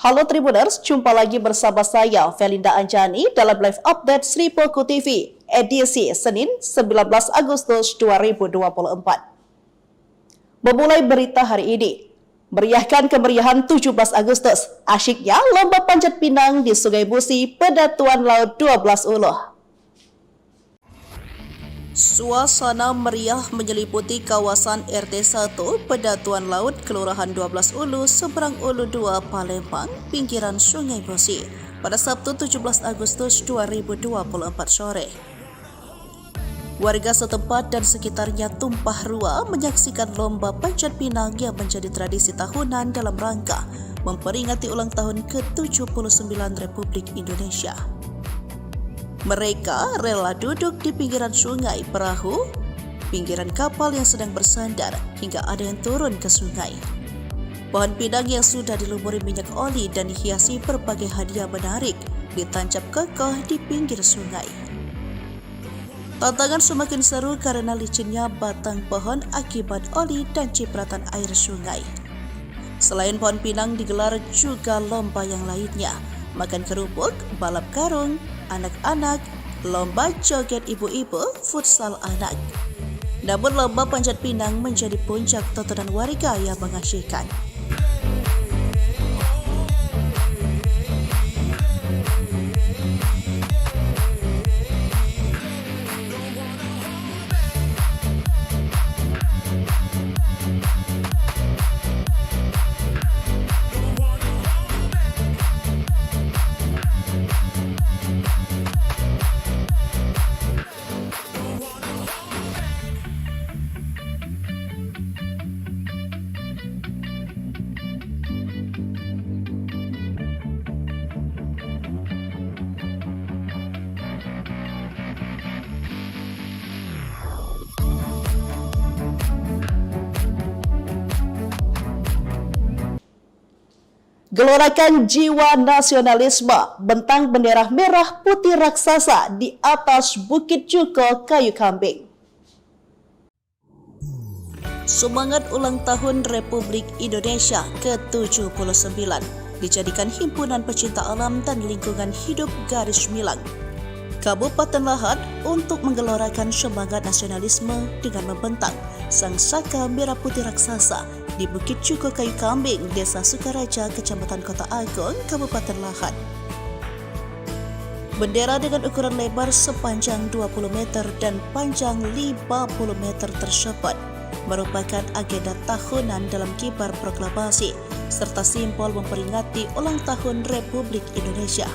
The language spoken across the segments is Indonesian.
Halo Tribuners, jumpa lagi bersama saya, Felinda Anjani, dalam live update Sri Poku TV, edisi Senin 19 Agustus 2024. Memulai berita hari ini, meriahkan kemeriahan 17 Agustus, asyiknya lomba panjat pinang di Sungai Musi, Pedatuan Laut 12 Uluh. Suasana meriah menyeliputi kawasan RT 1 Pedatuan Laut Kelurahan 12 Ulu, Seberang Ulu 2, Palembang, pinggiran Sungai Musi pada Sabtu 17 Agustus 2024 sore. Warga setempat dan sekitarnya tumpah ruah menyaksikan lomba panjat pinang yang menjadi tradisi tahunan dalam rangka memperingati ulang tahun ke-79 Republik Indonesia. Mereka rela duduk di pinggiran sungai, perahu, pinggiran kapal yang sedang bersandar, hingga ada yang turun ke sungai. Pohon pinang yang sudah dilumuri minyak oli dan dihiasi berbagai hadiah menarik ditancap kokoh di pinggir sungai. Tantangan semakin seru karena licinnya batang pohon akibat oli dan cipratan air sungai. Selain pohon pinang digelar juga lomba yang lainnya, makan kerupuk, balap karung, anak-anak, lomba joget ibu-ibu, futsal anak. Namun lomba panjat pinang menjadi puncak tontonan warga yang mengasyikkan. Gelorakan jiwa nasionalisme, bentang bendera merah putih raksasa di atas Bukit Cuko Kayu Kambing. Semangat ulang tahun Republik Indonesia ke-79 dijadikan Himpunan Pecinta Alam dan Lingkungan Hidup Garis Milang Kabupaten Lahat untuk menggelorakan semangat nasionalisme dengan membentang sang saka merah putih raksasa di Bukit Cuko Kayu Kambing, Desa Sukaraja, Kecamatan Kota Agung, Kabupaten Lahat. Bendera dengan ukuran lebar sepanjang 20 meter dan panjang 50 meter tersebut merupakan agenda tahunan dalam kibar proklamasi serta simbol memperingati ulang tahun Republik Indonesia.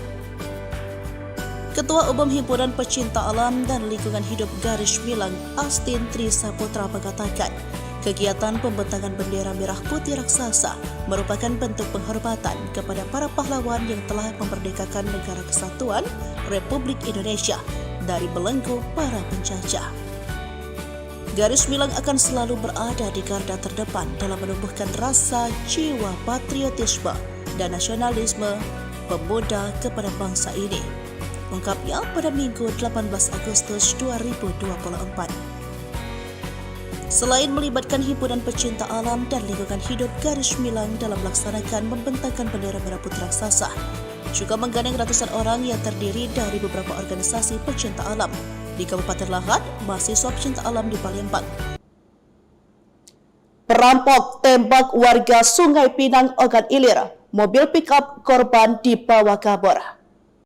Ketua Umum Himpunan Pecinta Alam dan Lingkungan Hidup Garis Milang, Astin Tri Saputra, mengatakan kegiatan pembentangan bendera merah putih raksasa merupakan bentuk penghormatan kepada para pahlawan yang telah memerdekakan negara kesatuan Republik Indonesia dari belenggu para penjajah. Garis Milang akan selalu berada di garda terdepan dalam menumbuhkan rasa jiwa patriotisme dan nasionalisme pemuda kepada bangsa ini, ungkapnya pada Minggu 18 Agustus 2024. Selain melibatkan Himpunan Pecinta Alam dan Lingkungan Hidup Garis Milang dalam melaksanakan membentangkan bendera merah putih raksasa, juga menggandeng ratusan orang yang terdiri dari beberapa organisasi pecinta alam di Kabupaten Lahat, mahasiswa pecinta alam di Palembang. Perampok tembak warga Sungai Pinang, Ogan Ilir, mobil pick-up korban dibawa kabur.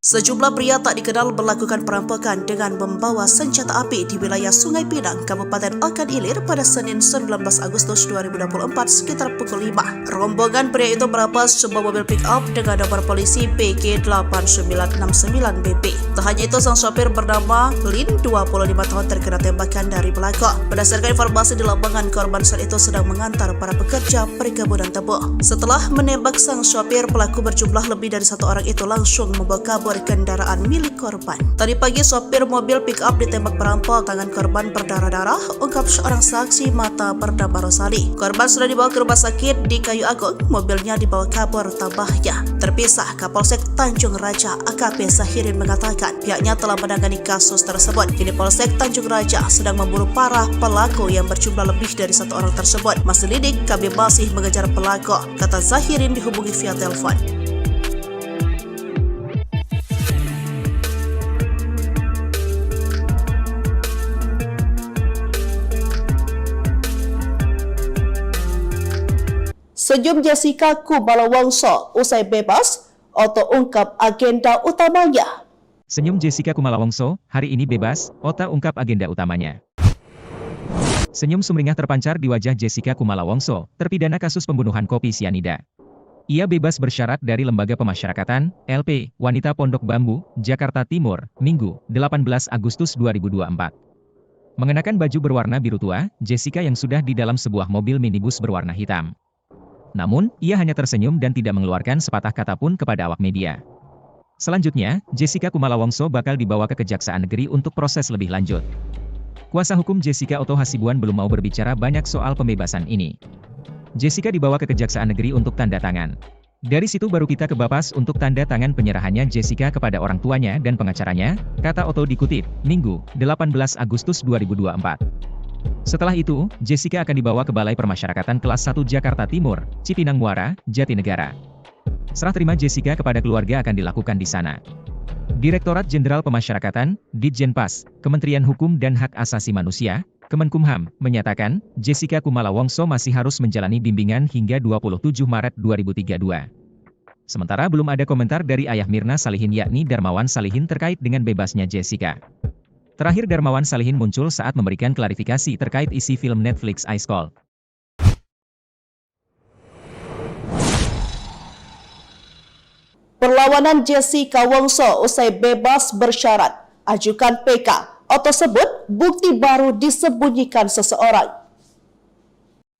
Sejumlah pria tak dikenal melakukan perampokan dengan membawa senjata api di wilayah Sungai Pinang, Kabupaten Ogan Ilir pada Senin 19 Agustus 2024 sekitar pukul 5. Rombongan pria itu merampas sebuah mobil pick-up dengan nomor polisi PG 8969BP. Tak hanya itu, sang sopir bernama Lin, 25 tahun, terkena tembakan dari pelaku. Berdasarkan informasi di lapangan, korban saat itu sedang mengantar para pekerja perkebunan tebu. Setelah menembak sang sopir, pelaku berjumlah lebih dari satu orang itu langsung membawa kabur kendaraan milik korban. Tadi pagi sopir mobil pick-up ditembak perampok, tangan korban berdarah-darah, ungkap seorang saksi mata bernama Rosali. Korban sudah dibawa ke rumah sakit di Kayu Agung, mobilnya dibawa kabur. Tambahnya, terpisah Kapolsek Tanjung Raja AKP Zahirin mengatakan pihaknya telah menangani kasus tersebut. Kini Polsek Tanjung Raja sedang memburu para pelaku yang berjumlah lebih dari satu orang tersebut. Masih lidik, kami masih mengejar pelaku, kata Zahirin dihubungi via telepon. Senyum Jessica Kumala Wongso usai bebas, Otto ungkap agenda utamanya. Senyum Jessica Kumala Wongso, hari ini bebas, Ota ungkap agenda utamanya. Senyum sumringah terpancar di wajah Jessica Kumala Wongso, terpidana kasus pembunuhan kopi sianida. Ia bebas bersyarat dari Lembaga Pemasyarakatan, LP, Wanita Pondok Bambu, Jakarta Timur, Minggu, 18 Agustus 2024. Mengenakan baju berwarna biru tua, Jessica yang sudah di dalam sebuah mobil minibus berwarna hitam. Namun, ia hanya tersenyum dan tidak mengeluarkan sepatah kata pun kepada awak media. Selanjutnya, Jessica Kumala Wongso bakal dibawa ke Kejaksaan Negeri untuk proses lebih lanjut. Kuasa hukum Jessica Otto Hasibuan belum mau berbicara banyak soal pembebasan ini. Jessica dibawa ke Kejaksaan Negeri untuk tanda tangan. Dari situ baru kita ke Bapas untuk tanda tangan penyerahannya Jessica kepada orang tuanya dan pengacaranya, kata Otto dikutip, Minggu, 18 Agustus 2024. Setelah itu, Jessica akan dibawa ke Balai Permasyarakatan Kelas 1 Jakarta Timur, Cipinang Muara, Jatinegara. Serah terima Jessica kepada keluarga akan dilakukan di sana. Direktorat Jenderal Pemasyarakatan, Ditjenpas, Kementerian Hukum dan Hak Asasi Manusia, Kemenkumham, menyatakan, Jessica Kumala Wongso masih harus menjalani bimbingan hingga 27 Maret 2032. Sementara belum ada komentar dari ayah Mirna Salihin yakni Darmawan Salihin terkait dengan bebasnya Jessica. Terakhir Darmawan Salihin muncul saat memberikan klarifikasi terkait isi film Netflix Ice Cold. Perlawanan Jessica Wongso usai bebas bersyarat, ajukan PK. Otto sebut bukti baru disembunyikan seseorang.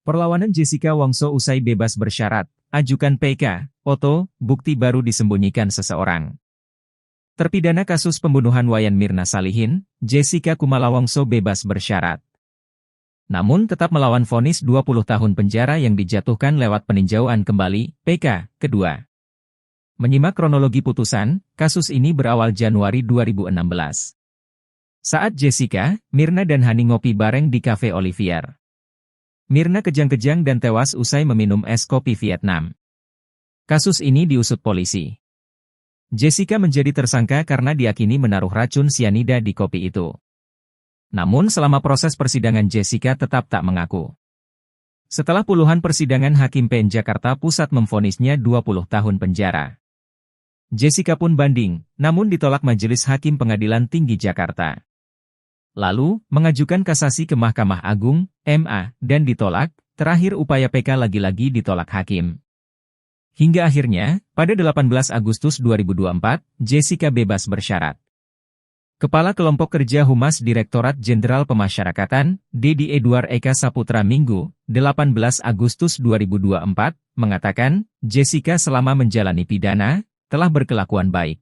Perlawanan Jessica Wongso usai bebas bersyarat, ajukan PK. Otto, bukti baru disembunyikan seseorang. Terpidana kasus pembunuhan Wayan Mirna Salihin, Jessica Kumala Wongso bebas bersyarat. Namun tetap melawan vonis 20 tahun penjara yang dijatuhkan lewat peninjauan kembali, PK, kedua. Menyimak kronologi putusan, kasus ini berawal Januari 2016. Saat Jessica, Mirna dan Hani ngopi bareng di Cafe Olivier. Mirna kejang-kejang dan tewas usai meminum es kopi Vietnam. Kasus ini diusut polisi. Jessica menjadi tersangka karena diyakini menaruh racun sianida di kopi itu. Namun selama proses persidangan Jessica tetap tak mengaku. Setelah puluhan persidangan Hakim PN Jakarta Pusat memvonisnya 20 tahun penjara. Jessica pun banding, namun ditolak Majelis Hakim Pengadilan Tinggi Jakarta. Lalu, mengajukan kasasi ke Mahkamah Agung, MA, dan ditolak, terakhir upaya PK lagi-lagi ditolak hakim. Hingga akhirnya, pada 18 Agustus 2024, Jessica bebas bersyarat. Kepala Kelompok Kerja Humas Direktorat Jenderal Pemasyarakatan, Dedi Edward Eka Saputra Minggu, 18 Agustus 2024, mengatakan, Jessica selama menjalani pidana, telah berkelakuan baik.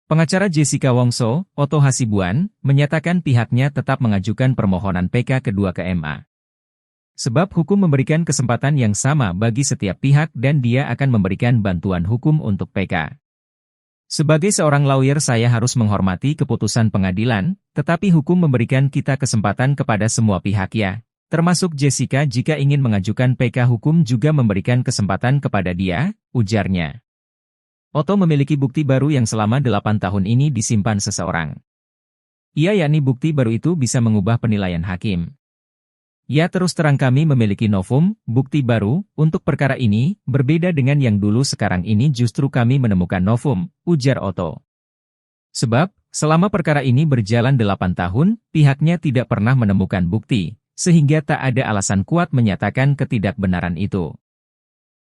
Pengacara Jessica Wongso, Otto Hasibuan, menyatakan pihaknya tetap mengajukan permohonan PK kedua ke MA. Sebab hukum memberikan kesempatan yang sama bagi setiap pihak dan dia akan memberikan bantuan hukum untuk PK. Sebagai seorang lawyer saya harus menghormati keputusan pengadilan, tetapi hukum memberikan kita kesempatan kepada semua pihak ya, termasuk Jessica jika ingin mengajukan PK hukum juga memberikan kesempatan kepada dia, ujarnya. Otto memiliki bukti baru yang selama 8 tahun ini disimpan seseorang. Ia yakni bukti baru itu bisa mengubah penilaian hakim. Ya terus terang kami memiliki novum, bukti baru, untuk perkara ini, berbeda dengan yang dulu sekarang ini justru kami menemukan novum, ujar Otto. Sebab, selama perkara ini berjalan 8 tahun, pihaknya tidak pernah menemukan bukti, sehingga tak ada alasan kuat menyatakan ketidakbenaran itu.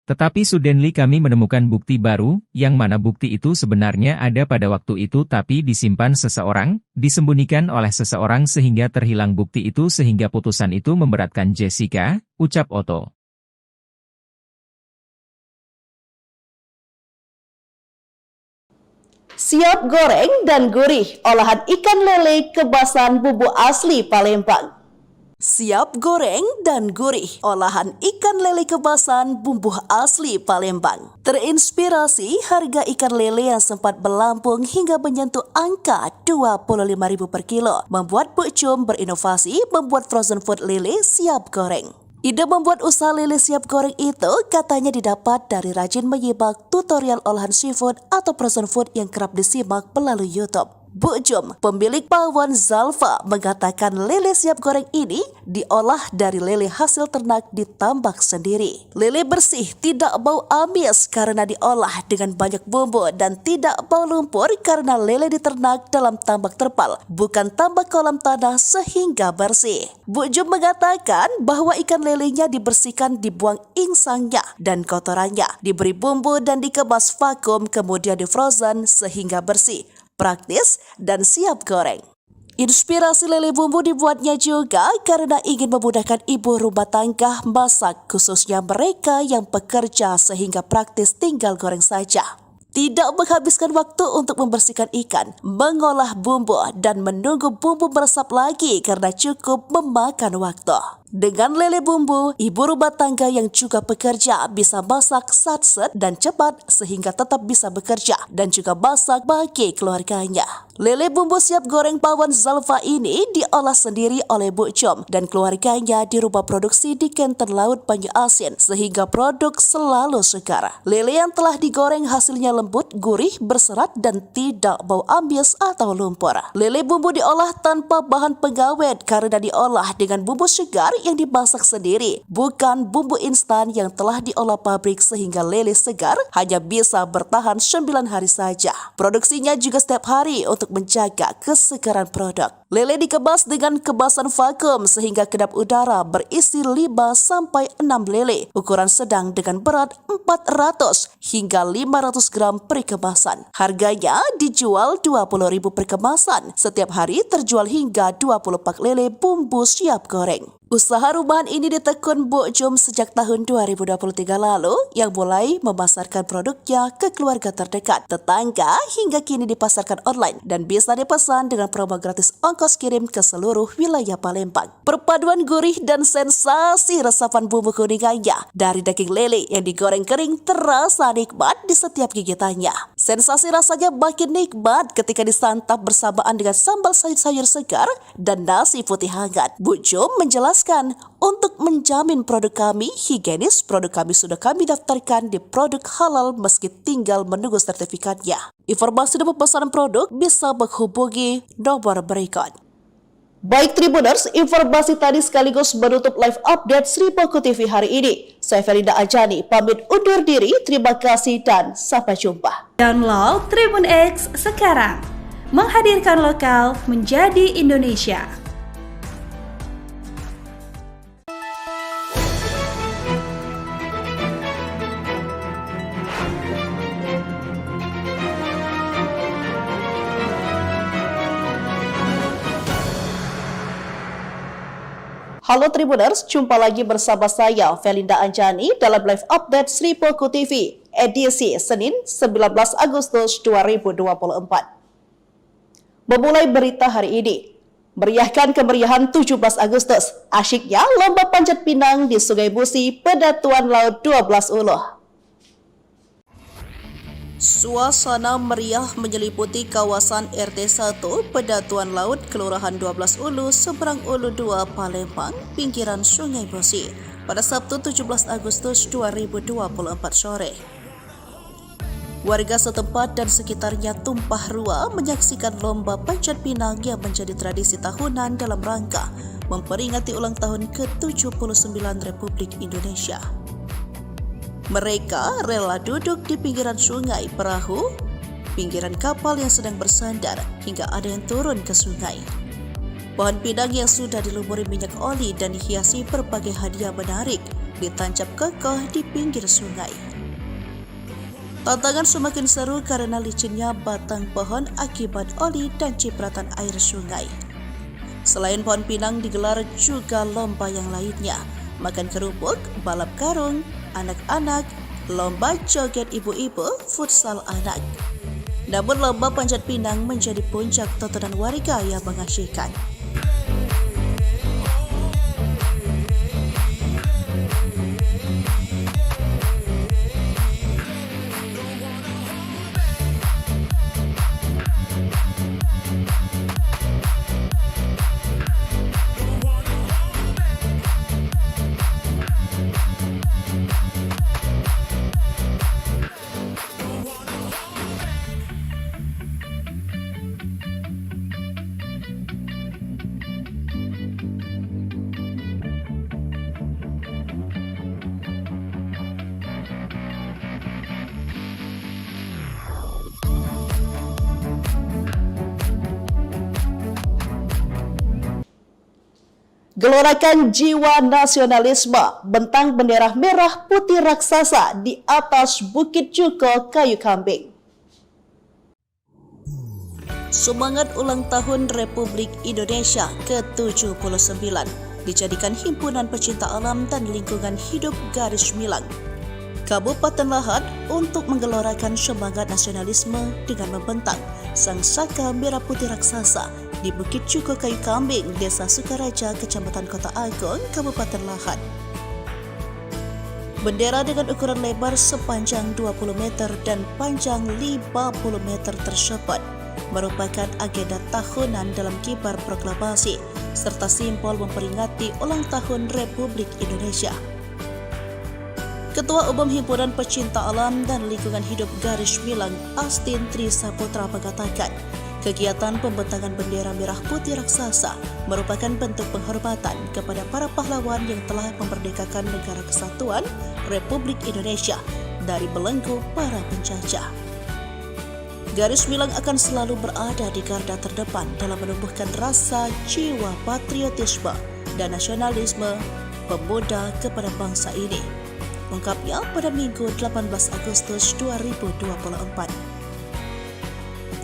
Tetapi suddenly kami menemukan bukti baru, yang mana bukti itu sebenarnya ada pada waktu itu tapi disimpan seseorang, disembunyikan oleh seseorang sehingga terhilang bukti itu sehingga putusan itu memberatkan Jessica, ucap Otto. Siap goreng dan gurih, olahan ikan lele kebasan bumbu asli Palembang. Siap goreng dan gurih, olahan ikan lele kebasan bumbu asli Palembang. Terinspirasi harga ikan lele yang sempat melambung hingga menyentuh angka Rp25.000 per kilo, membuat Bu Cum berinovasi membuat frozen food lele siap goreng. Ide membuat usaha lele siap goreng itu katanya didapat dari rajin menyimak tutorial olahan seafood atau frozen food yang kerap disimak melalui YouTube. Bu Jum, pemilik pawon Zalfa, mengatakan lele siap goreng ini diolah dari lele hasil ternak di tambak sendiri. Lele bersih, tidak bau amis karena diolah dengan banyak bumbu dan tidak bau lumpur karena lele diternak dalam tambak terpal, bukan tambak kolam tanah sehingga bersih. Bu Jum mengatakan bahwa ikan lelenya dibersihkan, dibuang insangnya dan kotorannya, diberi bumbu dan dikemas vakum kemudian di frozen sehingga bersih, praktis dan siap goreng. Inspirasi lele bumbu dibuatnya juga karena ingin memudahkan ibu rumah tangga masak, khususnya mereka yang bekerja sehingga praktis tinggal goreng saja. Tidak menghabiskan waktu untuk membersihkan ikan, mengolah bumbu, dan menunggu bumbu meresap lagi karena cukup memakan waktu. Dengan lele bumbu, ibu rumah tangga yang juga bekerja bisa masak satset dan cepat sehingga tetap bisa bekerja dan juga masak bagi keluarganya. Lele bumbu siap goreng pawon Zalfa ini diolah sendiri oleh Bu Jum dan keluarganya di rumah produksi di Kenten Laut Banyu Asin sehingga produk selalu segar. Lele yang telah digoreng hasilnya lembut, gurih, berserat dan tidak bau amis atau lumpur. Lele bumbu diolah tanpa bahan pengawet karena diolah dengan bumbu segar yang dimasak sendiri, bukan bumbu instan yang telah diolah pabrik sehingga lele segar hanya bisa bertahan 9 hari saja. Produksinya juga setiap hari untuk menjaga kesegaran produk. Lele dikemas dengan kemasan vakum sehingga kedap udara berisi 5-6 lele ukuran sedang dengan berat 400 hingga 500 gram per kemasan. Harganya dijual Rp20.000 per kemasan. Setiap hari terjual hingga 20 pak lele bumbu siap goreng. Usaha rumahan ini ditekun Bu Jum sejak tahun 2023 lalu yang mulai memasarkan produknya ke keluarga terdekat, tetangga hingga kini dipasarkan online dan bisa dipesan dengan promo gratis ongkos kirim ke seluruh wilayah Palembang. Perpaduan gurih dan sensasi resapan bumbu kuningannya dari daging lele yang digoreng kering terasa nikmat di setiap gigitannya. Sensasi rasanya makin nikmat ketika disantap bersamaan dengan sambal sayur-sayur segar dan nasi putih hangat. Bu Jum menjelaskan, untuk menjamin produk kami higienis, produk kami sudah kami daftarkan di produk halal meski tinggal menunggu sertifikatnya. Informasi dan pemesanan produk bisa menghubungi nomor berikut. Baik Tribuners, informasi tadi sekaligus menutup live update Sri Poko TV hari ini. Saya Felinda Ajani, pamit undur diri, terima kasih dan sampai jumpa. Download Tribun X sekarang, menghadirkan lokal menjadi Indonesia. Halo Tribuners, jumpa lagi bersama saya Felinda Anjani dalam live update Sri Poko TV edisi Senin 19 Agustus 2024. Memulai berita hari ini, meriahkan kemeriahan 17 Agustus, asyiknya lomba panjat pinang di Sungai Musi Pedatuan Laut 12 Uluh. Suasana meriah menyeliputi kawasan RT 1 Pedatuan Laut Kelurahan 12 Ulu Seberang Ulu 2 Palembang, pinggiran Sungai Musi pada Sabtu 17 Agustus 2024 sore. Warga setempat dan sekitarnya tumpah ruah menyaksikan lomba panjat pinang yang menjadi tradisi tahunan dalam rangka memperingati ulang tahun ke-79 Republik Indonesia. Mereka rela duduk di pinggiran sungai, perahu, pinggiran kapal yang sedang bersandar hingga ada yang turun ke sungai. Pohon pinang yang sudah dilumuri minyak oli dan dihiasi berbagai hadiah menarik ditancap kokoh di pinggir sungai. Tantangan semakin seru karena licinnya batang pohon akibat oli dan cipratan air sungai. Selain pohon pinang digelar juga lomba yang lainnya, makan kerupuk, balap karung, anak-anak, lomba joget ibu-ibu, futsal anak. Namun lomba panjat pinang menjadi puncak tontonan warga yang mengasyikkan. Gelorakan jiwa nasionalisme, bentang bendera merah putih raksasa di atas Bukit Cuko Kayu Kambing. Semangat ulang tahun Republik Indonesia ke-79 dijadikan Himpunan Pecinta Alam dan Lingkungan Hidup Garis Milang Kabupaten Lahad untuk menggelorakan semangat nasionalisme dengan membentang sang saka merah putih raksasa di Bukit Cuko Kayu Kambing, Desa Sukaraja, Kecamatan Kota Agung, Kabupaten Lahad. Bendera dengan ukuran lebar sepanjang 20 meter dan panjang 50 meter tersebut merupakan agenda tahunan dalam kibar proklamasi serta simbol memperingati ulang tahun Republik Indonesia. Ketua Umum Himpunan Pecinta Alam dan Lingkungan Hidup Garis Milang, Astin Tri Saputra, mengatakan, kegiatan pembentangan bendera merah putih raksasa merupakan bentuk penghormatan kepada para pahlawan yang telah memerdekakan negara kesatuan Republik Indonesia dari belenggu para penjajah. Garis Milang akan selalu berada di garda terdepan dalam menumbuhkan rasa jiwa patriotisme dan nasionalisme pemuda kepada bangsa ini, ungkapnya pada Minggu 18 Agustus 2024.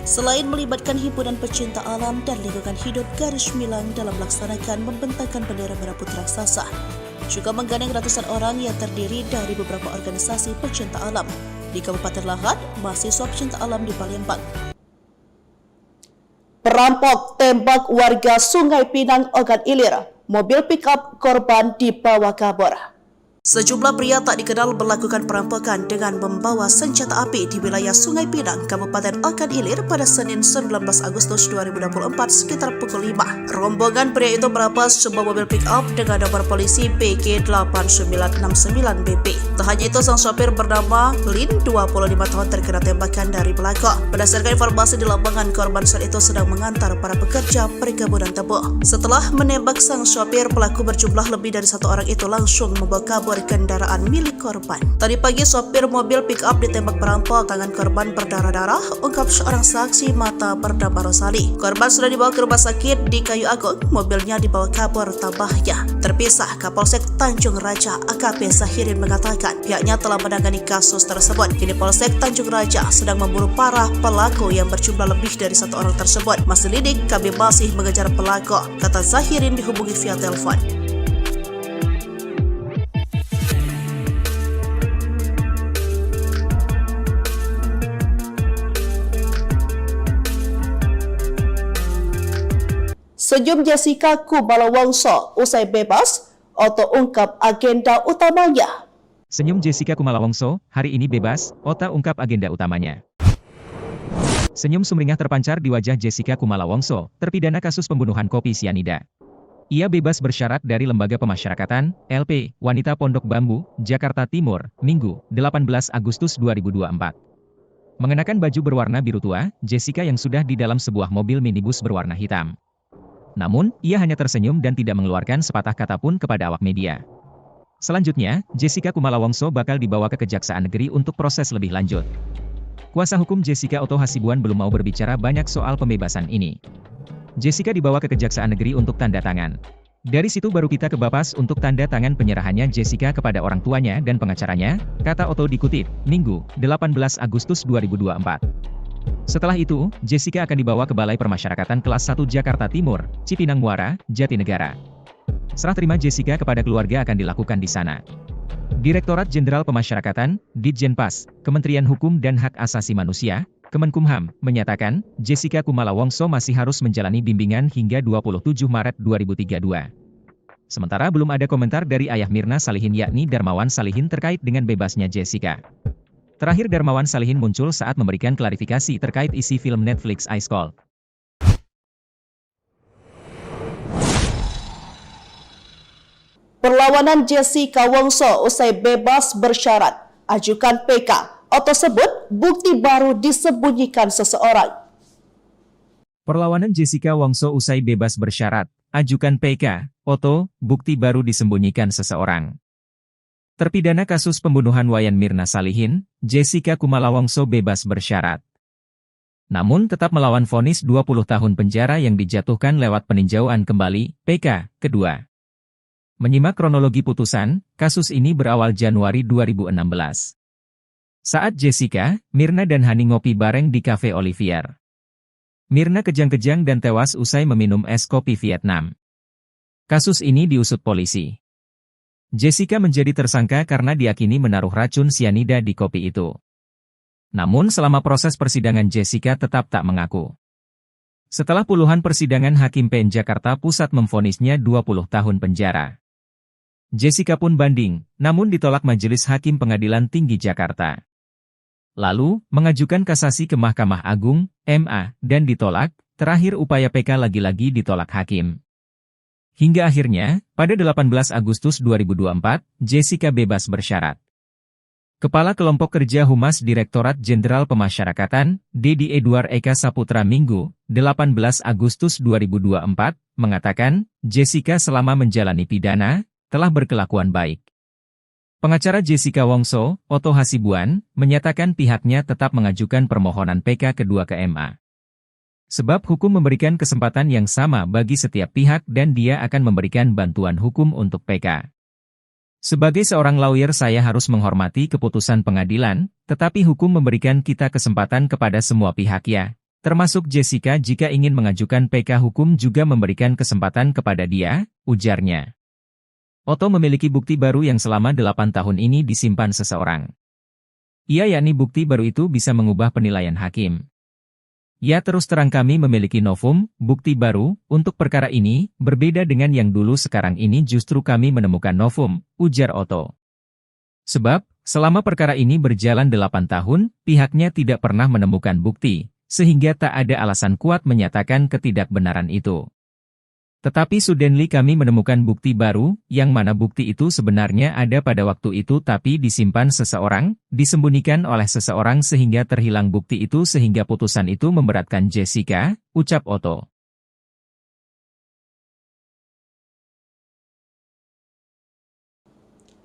Selain melibatkan Himpunan Pecinta Alam dan Lingkungan Hidup Garis Milang dalam melaksanakan membentangkan bendera merah putih raksasa, juga menggandeng ratusan orang yang terdiri dari beberapa organisasi pecinta alam di Kabupaten Lahad, mahasiswa pecinta alam di Palembang. Perampok tembak warga Sungai Pinang, Ogan Ilir, mobil pickup korban dibawa kabur. Sejumlah pria tak dikenal melakukan perampokan dengan membawa senjata api di wilayah Sungai Pinang, Kabupaten Ogan Ilir pada Senin 19 Agustus 2024 sekitar pukul 5. Rombongan pria itu merampas sebuah mobil pick-up dengan nomor polisi PG 8969BP. Tak hanya itu, sang sopir bernama Lin, 25 tahun, terkena tembakan dari belakang. Berdasarkan informasi di lapangan, korban saat itu sedang mengantar para pekerja perkebunan tebu. Setelah menembak sang sopir, pelaku berjumlah lebih dari satu orang itu langsung membawa kabur kendaraan milik korban. Tadi pagi sopir mobil pick-up ditembak perampok, tangan korban berdarah-darah, ungkap seorang saksi mata bernama Rosali. Korban sudah dibawa ke rumah sakit di Kayu Agung, mobilnya dibawa kabur tambahnya. Terpisah, Kapolsek Tanjung Raja AKP Zahirin mengatakan pihaknya telah menangani kasus tersebut. Kini Polsek Tanjung Raja sedang memburu para pelaku yang berjumlah lebih dari satu orang tersebut. Masih lidik, kami masih mengejar pelaku, kata Zahirin dihubungi via telepon. Senyum Jessica Kumala Wongso usai bebas, Otto ungkap agenda utamanya. Senyum Jessica Kumala Wongso, hari ini bebas, Ota ungkap agenda utamanya. Senyum sumringah terpancar di wajah Jessica Kumala Wongso, terpidana kasus pembunuhan kopi sianida. Ia bebas bersyarat dari Lembaga Pemasyarakatan, LP, Wanita Pondok Bambu, Jakarta Timur, Minggu, 18 Agustus 2024. Mengenakan baju berwarna biru tua, Jessica yang sudah di dalam sebuah mobil minibus berwarna hitam. Namun, ia hanya tersenyum dan tidak mengeluarkan sepatah kata pun kepada awak media. Selanjutnya, Jessica Kumala Wongso bakal dibawa ke Kejaksaan Negeri untuk proses lebih lanjut. Kuasa hukum Jessica Otto Hasibuan belum mau berbicara banyak soal pembebasan ini. Jessica dibawa ke Kejaksaan Negeri untuk tanda tangan. Dari situ baru kita ke Bapas untuk tanda tangan penyerahannya Jessica kepada orang tuanya dan pengacaranya, kata Otto dikutip, Minggu, 18 Agustus 2024. Setelah itu, Jessica akan dibawa ke Balai Permasyarakatan Kelas 1 Jakarta Timur, Cipinang Muara, Jatinegara. Serah terima Jessica kepada keluarga akan dilakukan di sana. Direktorat Jenderal Pemasyarakatan, Ditjenpas, Kementerian Hukum dan Hak Asasi Manusia, Kemenkumham, menyatakan, Jessica Kumala Wongso masih harus menjalani bimbingan hingga 27 Maret 2032. Sementara belum ada komentar dari ayah Mirna Salihin yakni Darmawan Salihin terkait dengan bebasnya Jessica. Terakhir Darmawan Salihin muncul saat memberikan klarifikasi terkait isi film Netflix Ice Cold. Perlawanan Jessica Wongso usai bebas bersyarat, ajukan PK. Otto sebut bukti baru disembunyikan seseorang. Perlawanan Jessica Wongso usai bebas bersyarat, ajukan PK. Otto, bukti baru disembunyikan seseorang. Terpidana kasus pembunuhan Wayan Mirna Salihin, Jessica Kumala Wongso bebas bersyarat. Namun tetap melawan vonis 20 tahun penjara yang dijatuhkan lewat peninjauan kembali, PK, kedua. Menyimak kronologi putusan, kasus ini berawal Januari 2016. Saat Jessica, Mirna dan Hani ngopi bareng di Cafe Olivier. Mirna kejang-kejang dan tewas usai meminum es kopi Vietnam. Kasus ini diusut polisi. Jessica menjadi tersangka karena diyakini menaruh racun sianida di kopi itu. Namun selama proses persidangan Jessica tetap tak mengaku. Setelah puluhan persidangan Hakim PN Jakarta Pusat memvonisnya 20 tahun penjara. Jessica pun banding, namun ditolak Majelis Hakim Pengadilan Tinggi Jakarta. Lalu, mengajukan kasasi ke Mahkamah Agung, MA, dan ditolak, terakhir upaya PK lagi-lagi ditolak hakim. Hingga akhirnya, pada 18 Agustus 2024, Jessica bebas bersyarat. Kepala Kelompok Kerja Humas Direktorat Jenderal Pemasyarakatan, Dedi Edward Eka Saputra Minggu, 18 Agustus 2024, mengatakan, Jessica selama menjalani pidana, telah berkelakuan baik. Pengacara Jessica Wongso, Otto Hasibuan, menyatakan pihaknya tetap mengajukan permohonan PK kedua ke MA. Sebab hukum memberikan kesempatan yang sama bagi setiap pihak dan dia akan memberikan bantuan hukum untuk PK. Sebagai seorang lawyer saya harus menghormati keputusan pengadilan, tetapi hukum memberikan kita kesempatan kepada semua pihak ya, termasuk Jessica jika ingin mengajukan PK hukum juga memberikan kesempatan kepada dia, ujarnya. Otto memiliki bukti baru yang selama 8 tahun ini disimpan seseorang. Ia yakni bukti baru itu bisa mengubah penilaian hakim. Ya terus terang kami memiliki novum, bukti baru, untuk perkara ini, berbeda dengan yang dulu sekarang ini justru kami menemukan novum, ujar Otto. Sebab, selama perkara ini berjalan 8 tahun, pihaknya tidak pernah menemukan bukti, sehingga tak ada alasan kuat menyatakan ketidakbenaran itu. Tetapi suddenly kami menemukan bukti baru, yang mana bukti itu sebenarnya ada pada waktu itu tapi disimpan seseorang, disembunyikan oleh seseorang sehingga terhilang bukti itu sehingga putusan itu memberatkan Jessica, ucap Otto.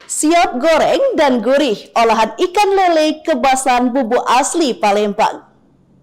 Siap goreng dan gurih, olahan ikan lele kebasan bumbu asli Palembang.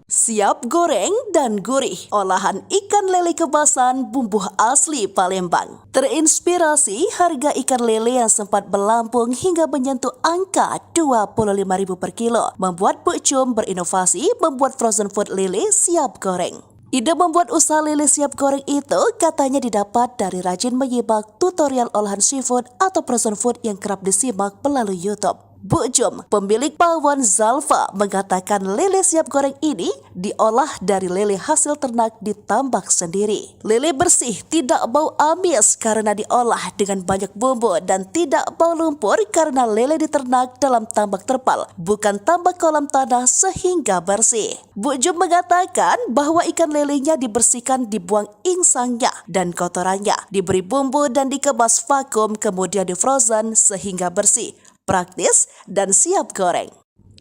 Siap goreng dan gurih, olahan ikan lele kebasan bumbu asli Palembang. Terinspirasi harga ikan lele yang sempat melambung hingga menyentuh angka 25.000 per kilo, membuat Bu Cum berinovasi membuat frozen food lele siap goreng. Ide membuat usaha lele siap goreng itu katanya didapat dari rajin menyimak tutorial olahan seafood atau frozen food yang kerap disimak melalui YouTube. Bu Cum, pemilik pawon Zalfa, mengatakan lele siap goreng ini diolah dari lele hasil ternak di tambak sendiri. Lele bersih tidak bau amis karena diolah dengan banyak bumbu dan tidak bau lumpur karena lele diternak dalam tambak terpal, bukan tambak kolam tanah sehingga bersih. Bu Cum mengatakan bahwa ikan lelenya dibersihkan, dibuang insangnya dan kotorannya, diberi bumbu dan dikemas vakum kemudian difrozen sehingga bersih, praktis, dan siap goreng.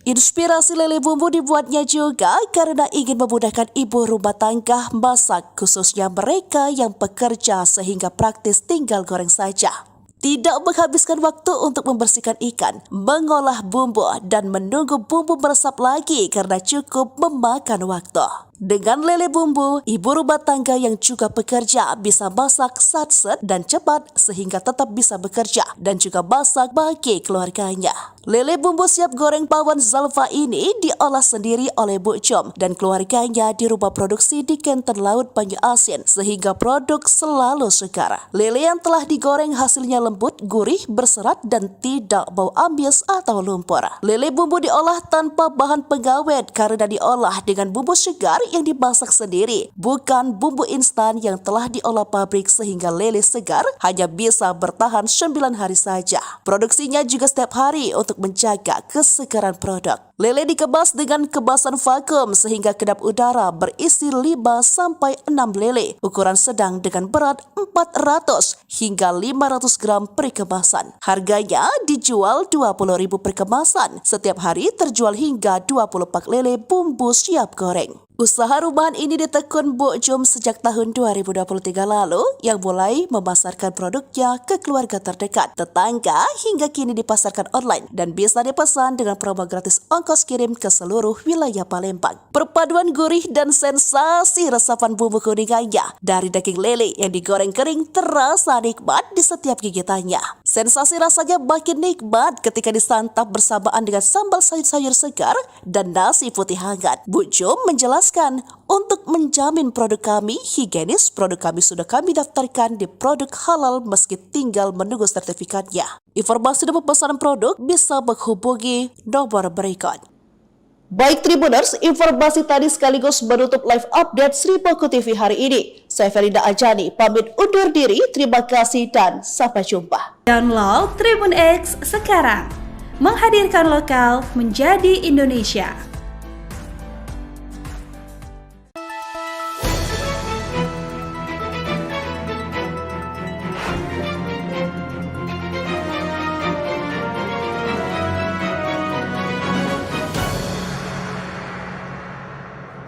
Inspirasi lele bumbu dibuatnya juga karena ingin memudahkan ibu rumah tangga masak, khususnya mereka yang bekerja sehingga praktis tinggal goreng saja. Tidak menghabiskan waktu untuk membersihkan ikan, mengolah bumbu, dan menunggu bumbu meresap lagi karena cukup memakan waktu. Dengan lele bumbu, ibu rumah tangga yang juga bekerja bisa masak satset dan cepat sehingga tetap bisa bekerja dan juga masak bagi keluarganya. Lele bumbu siap goreng pawon Zalfa ini diolah sendiri oleh Bu Cum dan keluarganya di rumah produksi di Kenten Laut Banyu Asin sehingga produk selalu segar. Lele yang telah digoreng hasilnya lembut, gurih, berserat dan tidak bau amis atau lumpur. Lele bumbu diolah tanpa bahan pengawet karena diolah dengan bumbu segar yang dimasak sendiri, bukan bumbu instan yang telah diolah pabrik sehingga lele segar hanya bisa bertahan 9 hari saja. Produksinya juga setiap hari untuk menjaga kesegaran produk. Lele dikemas dengan kemasan vakum sehingga kedap udara berisi 5-6 lele ukuran sedang dengan berat 400 hingga 500 gram per kemasan. Harganya dijual 20.000 per kemasan. Setiap hari terjual hingga 20 pak lele bumbu siap goreng. Usaha rumahan ini ditekun Bu Jum sejak tahun 2023 lalu yang mulai memasarkan produknya ke keluarga terdekat, tetangga hingga kini dipasarkan online dan bisa dipesan dengan promo gratis ongkos kirim ke seluruh wilayah Palembang. Perpaduan gurih dan sensasi resapan bumbu kuningannya dari daging lele yang digoreng kering terasa nikmat di setiap gigitannya. Sensasi rasanya makin nikmat ketika disantap bersamaan dengan sambal sayur-sayur segar dan nasi putih hangat. Bu Jum menjelaskan, untuk menjamin produk kami higienis, produk kami sudah kami daftarkan di produk halal meski tinggal menunggu sertifikatnya. Informasi dan pemesanan produk bisa menghubungi nomor berikut. Baik Tribuners, informasi tadi sekaligus menutup live update Sri Poko TV hari ini. Saya Felinda Ajani, pamit undur diri, terima kasih dan sampai jumpa. Download Tribun X sekarang, menghadirkan lokal menjadi Indonesia.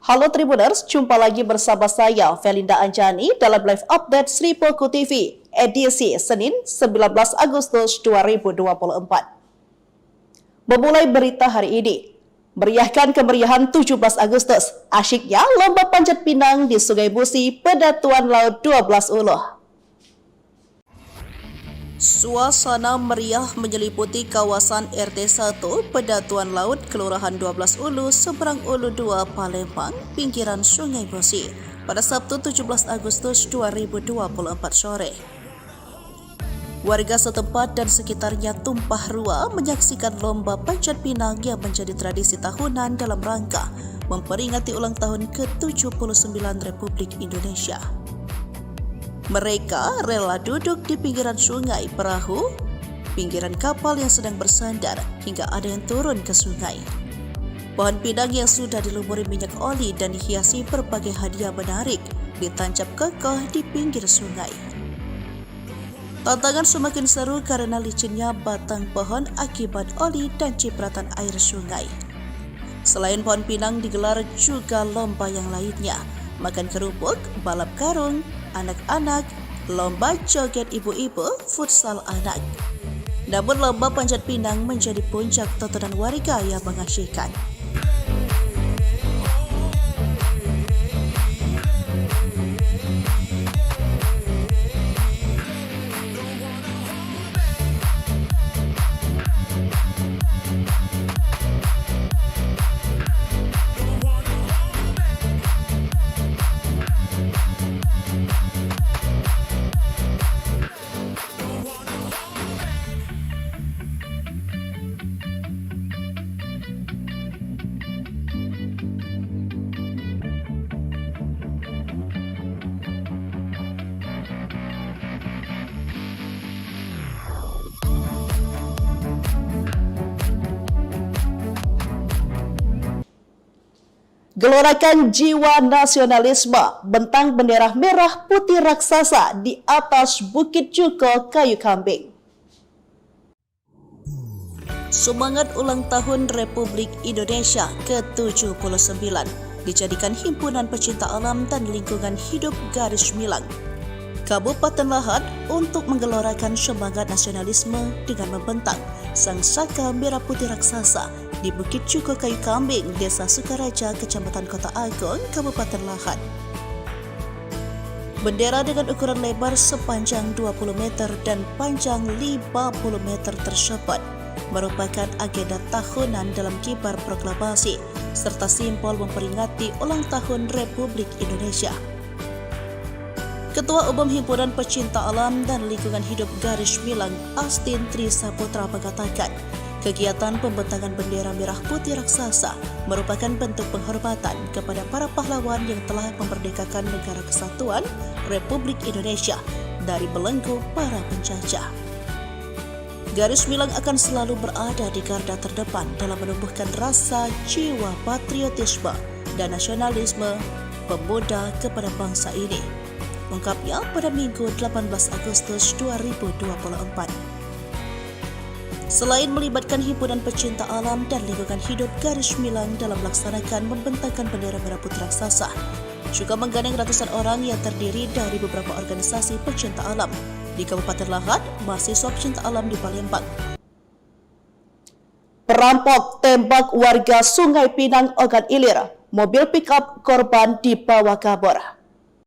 Halo Tribuners, jumpa lagi bersama saya Felinda Anjani dalam live update Sri Poko TV edisi Senin 19 Agustus 2024. Memulai berita hari ini, meriahkan kemeriahan 17 Agustus, asyiknya lomba panjat pinang di Sungai Musi Pedatuan Laut 12 Uluh. Suasana meriah menyeliputi kawasan RT 1 Pedatuan Laut Kelurahan 12 Ulu, Seberang Ulu 2, Palembang, pinggiran Sungai Musi pada Sabtu 17 Agustus 2024 sore. Warga setempat dan sekitarnya tumpah ruah menyaksikan lomba panjat pinang yang menjadi tradisi tahunan dalam rangka memperingati ulang tahun ke-79 Republik Indonesia. Mereka rela duduk di pinggiran sungai, perahu, pinggiran kapal yang sedang bersandar hingga ada yang turun ke sungai. Pohon pinang yang sudah dilumuri minyak oli dan dihiasi berbagai hadiah menarik ditancap kokoh di pinggir sungai. Tantangan semakin seru karena licinnya batang pohon akibat oli dan cipratan air sungai. Selain pohon pinang digelar juga lomba yang lainnya, makan kerupuk, balap karung, anak-anak, lomba joget ibu-ibu, futsal anak. Namun lomba panjat pinang menjadi puncak tontonan warga yang mengasyikkan. Gelorakan jiwa nasionalisme, bentang bendera merah putih raksasa di atas Bukit Cuko Kayu Kambing. Semangat ulang tahun Republik Indonesia ke-79 dijadikan Himpunan Pecinta Alam dan Lingkungan Hidup Garis Milang Kabupaten Lahad untuk menggelorakan semangat nasionalisme dengan membentang sang saka merah putih raksasa di Bukit Cuko Kayu Kambing, Desa Sukaraja, Kecamatan Kota Agung, Kabupaten Lahad. Bendera dengan ukuran lebar sepanjang 20 meter dan panjang 50 meter tersebut merupakan agenda tahunan dalam kibar proklamasi serta simbol memperingati ulang tahun Republik Indonesia. Ketua Umum Himpunan Pecinta Alam dan Lingkungan Hidup Garis Milang, Astin Tri Saputra, mengatakan kegiatan pembentangan bendera merah putih raksasa merupakan bentuk penghormatan kepada para pahlawan yang telah memerdekakan negara kesatuan Republik Indonesia dari belenggu para penjajah. Garis Milang akan selalu berada di garda terdepan dalam menumbuhkan rasa jiwa patriotisme dan nasionalisme pemuda kepada bangsa ini, ungkapnya pada Minggu 18 Agustus 2024. Selain melibatkan himpunan pecinta alam dan lingkungan hidup Garis Milang dalam melaksanakan membentangkan bendera merah putih raksasa, juga menggandeng ratusan orang yang terdiri dari beberapa organisasi pecinta alam di Kabupaten Lahad, mahasiswa pecinta alam di Palembang. Perampok tembak warga Sungai Pinang Ogan Ilir, mobil pickup korban dibawa kabur.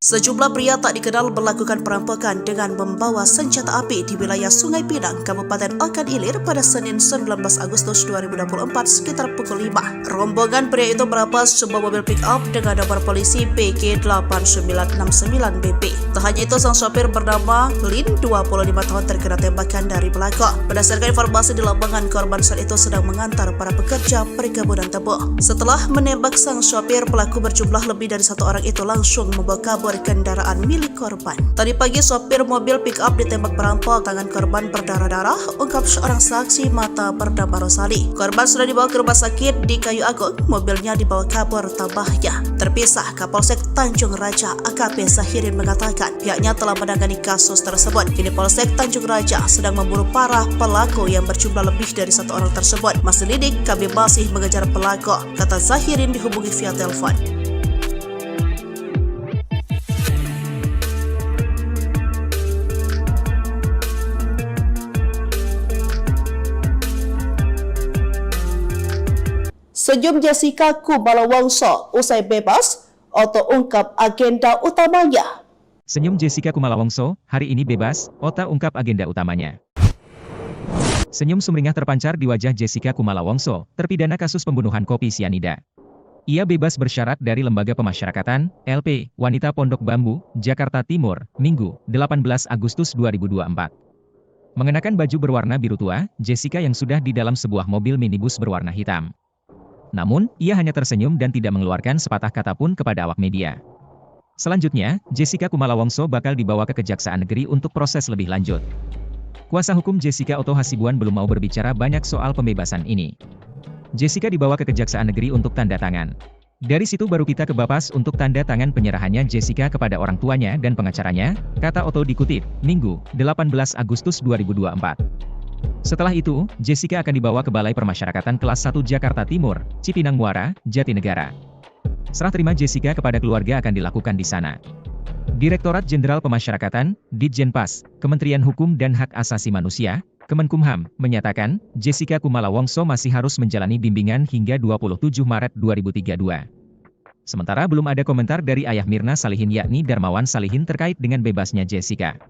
Sejumlah pria tak dikenal melakukan perampokan dengan membawa senjata api di wilayah Sungai Pinang, Kabupaten Ogan Ilir pada Senin 19 Agustus 2024 sekitar pukul 5. Rombongan pria itu merampas sebuah mobil pick-up dengan nomor polisi PG8969BP. Tak hanya itu, sang sopir bernama Lin, 25 tahun, terkena tembakan dari belakang. Berdasarkan informasi di lapangan, korban saat itu sedang mengantar para pekerja perkebunan tebu. Setelah menembak sang sopir, pelaku berjumlah lebih dari satu orang itu langsung membawa kabur kendaraan milik korban. Tadi pagi sopir mobil pick-up ditembak perampok, tangan korban berdarah-darah, ungkap seorang saksi mata bernama Rosali. Korban sudah dibawa ke rumah sakit di Kayu Agung, mobilnya dibawa kabur tambahnya. Terpisah, Kapolsek Tanjung Raja AKP Zahirin mengatakan pihaknya telah menangani kasus tersebut. Kini Polsek Tanjung Raja sedang memburu para pelaku yang berjumlah lebih dari satu orang tersebut. Masih lidik, kami masih mengejar pelaku, kata Zahirin dihubungi via telepon. Senyum Jessica Kumala Wongso usai bebas, Otto ungkap agenda utamanya. Senyum Jessica Kumala Wongso, hari ini bebas, Ota ungkap agenda utamanya. Senyum sumringah terpancar di wajah Jessica Kumala Wongso, terpidana kasus pembunuhan kopi sianida. Ia bebas bersyarat dari Lembaga Pemasyarakatan, LP, Wanita Pondok Bambu, Jakarta Timur, Minggu, 18 Agustus 2024. Mengenakan baju berwarna biru tua, Jessica yang sudah di dalam sebuah mobil minibus berwarna hitam. Namun, ia hanya tersenyum dan tidak mengeluarkan sepatah kata pun kepada awak media. Selanjutnya, Jessica Kumala Wongso bakal dibawa ke Kejaksaan Negeri untuk proses lebih lanjut. Kuasa hukum Jessica Otto Hasibuan belum mau berbicara banyak soal pembebasan ini. Jessica dibawa ke Kejaksaan Negeri untuk tanda tangan. Dari situ baru kita ke Bapas untuk tanda tangan penyerahannya Jessica kepada orang tuanya dan pengacaranya, kata Otto dikutip, Minggu, 18 Agustus 2024. Setelah itu, Jessica akan dibawa ke Balai Permasyarakatan Kelas 1 Jakarta Timur, Cipinang Muara, Jatinegara. Serah terima Jessica kepada keluarga akan dilakukan di sana. Direktorat Jenderal Pemasyarakatan, Ditjenpas, Kementerian Hukum dan Hak Asasi Manusia, Kemenkumham, menyatakan, Jessica Kumala Wongso masih harus menjalani bimbingan hingga 27 Maret 2032. Sementara belum ada komentar dari ayah Mirna Salihin yakni Darmawan Salihin terkait dengan bebasnya Jessica.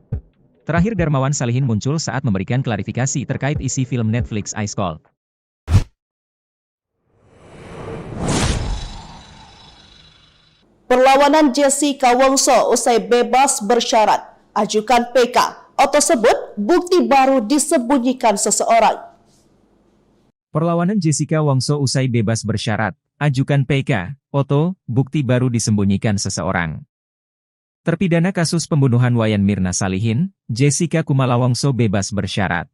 Terakhir Darmawan Salihin muncul saat memberikan klarifikasi terkait isi film Netflix Ice Cold. Perlawanan Jessica Wongso usai bebas bersyarat, ajukan PK. Otto sebut bukti baru disembunyikan seseorang. Perlawanan Jessica Wongso usai bebas bersyarat, ajukan PK. Otto, bukti baru disembunyikan seseorang. Terpidana kasus pembunuhan Wayan Mirna Salihin, Jessica Kumala Wongso bebas bersyarat.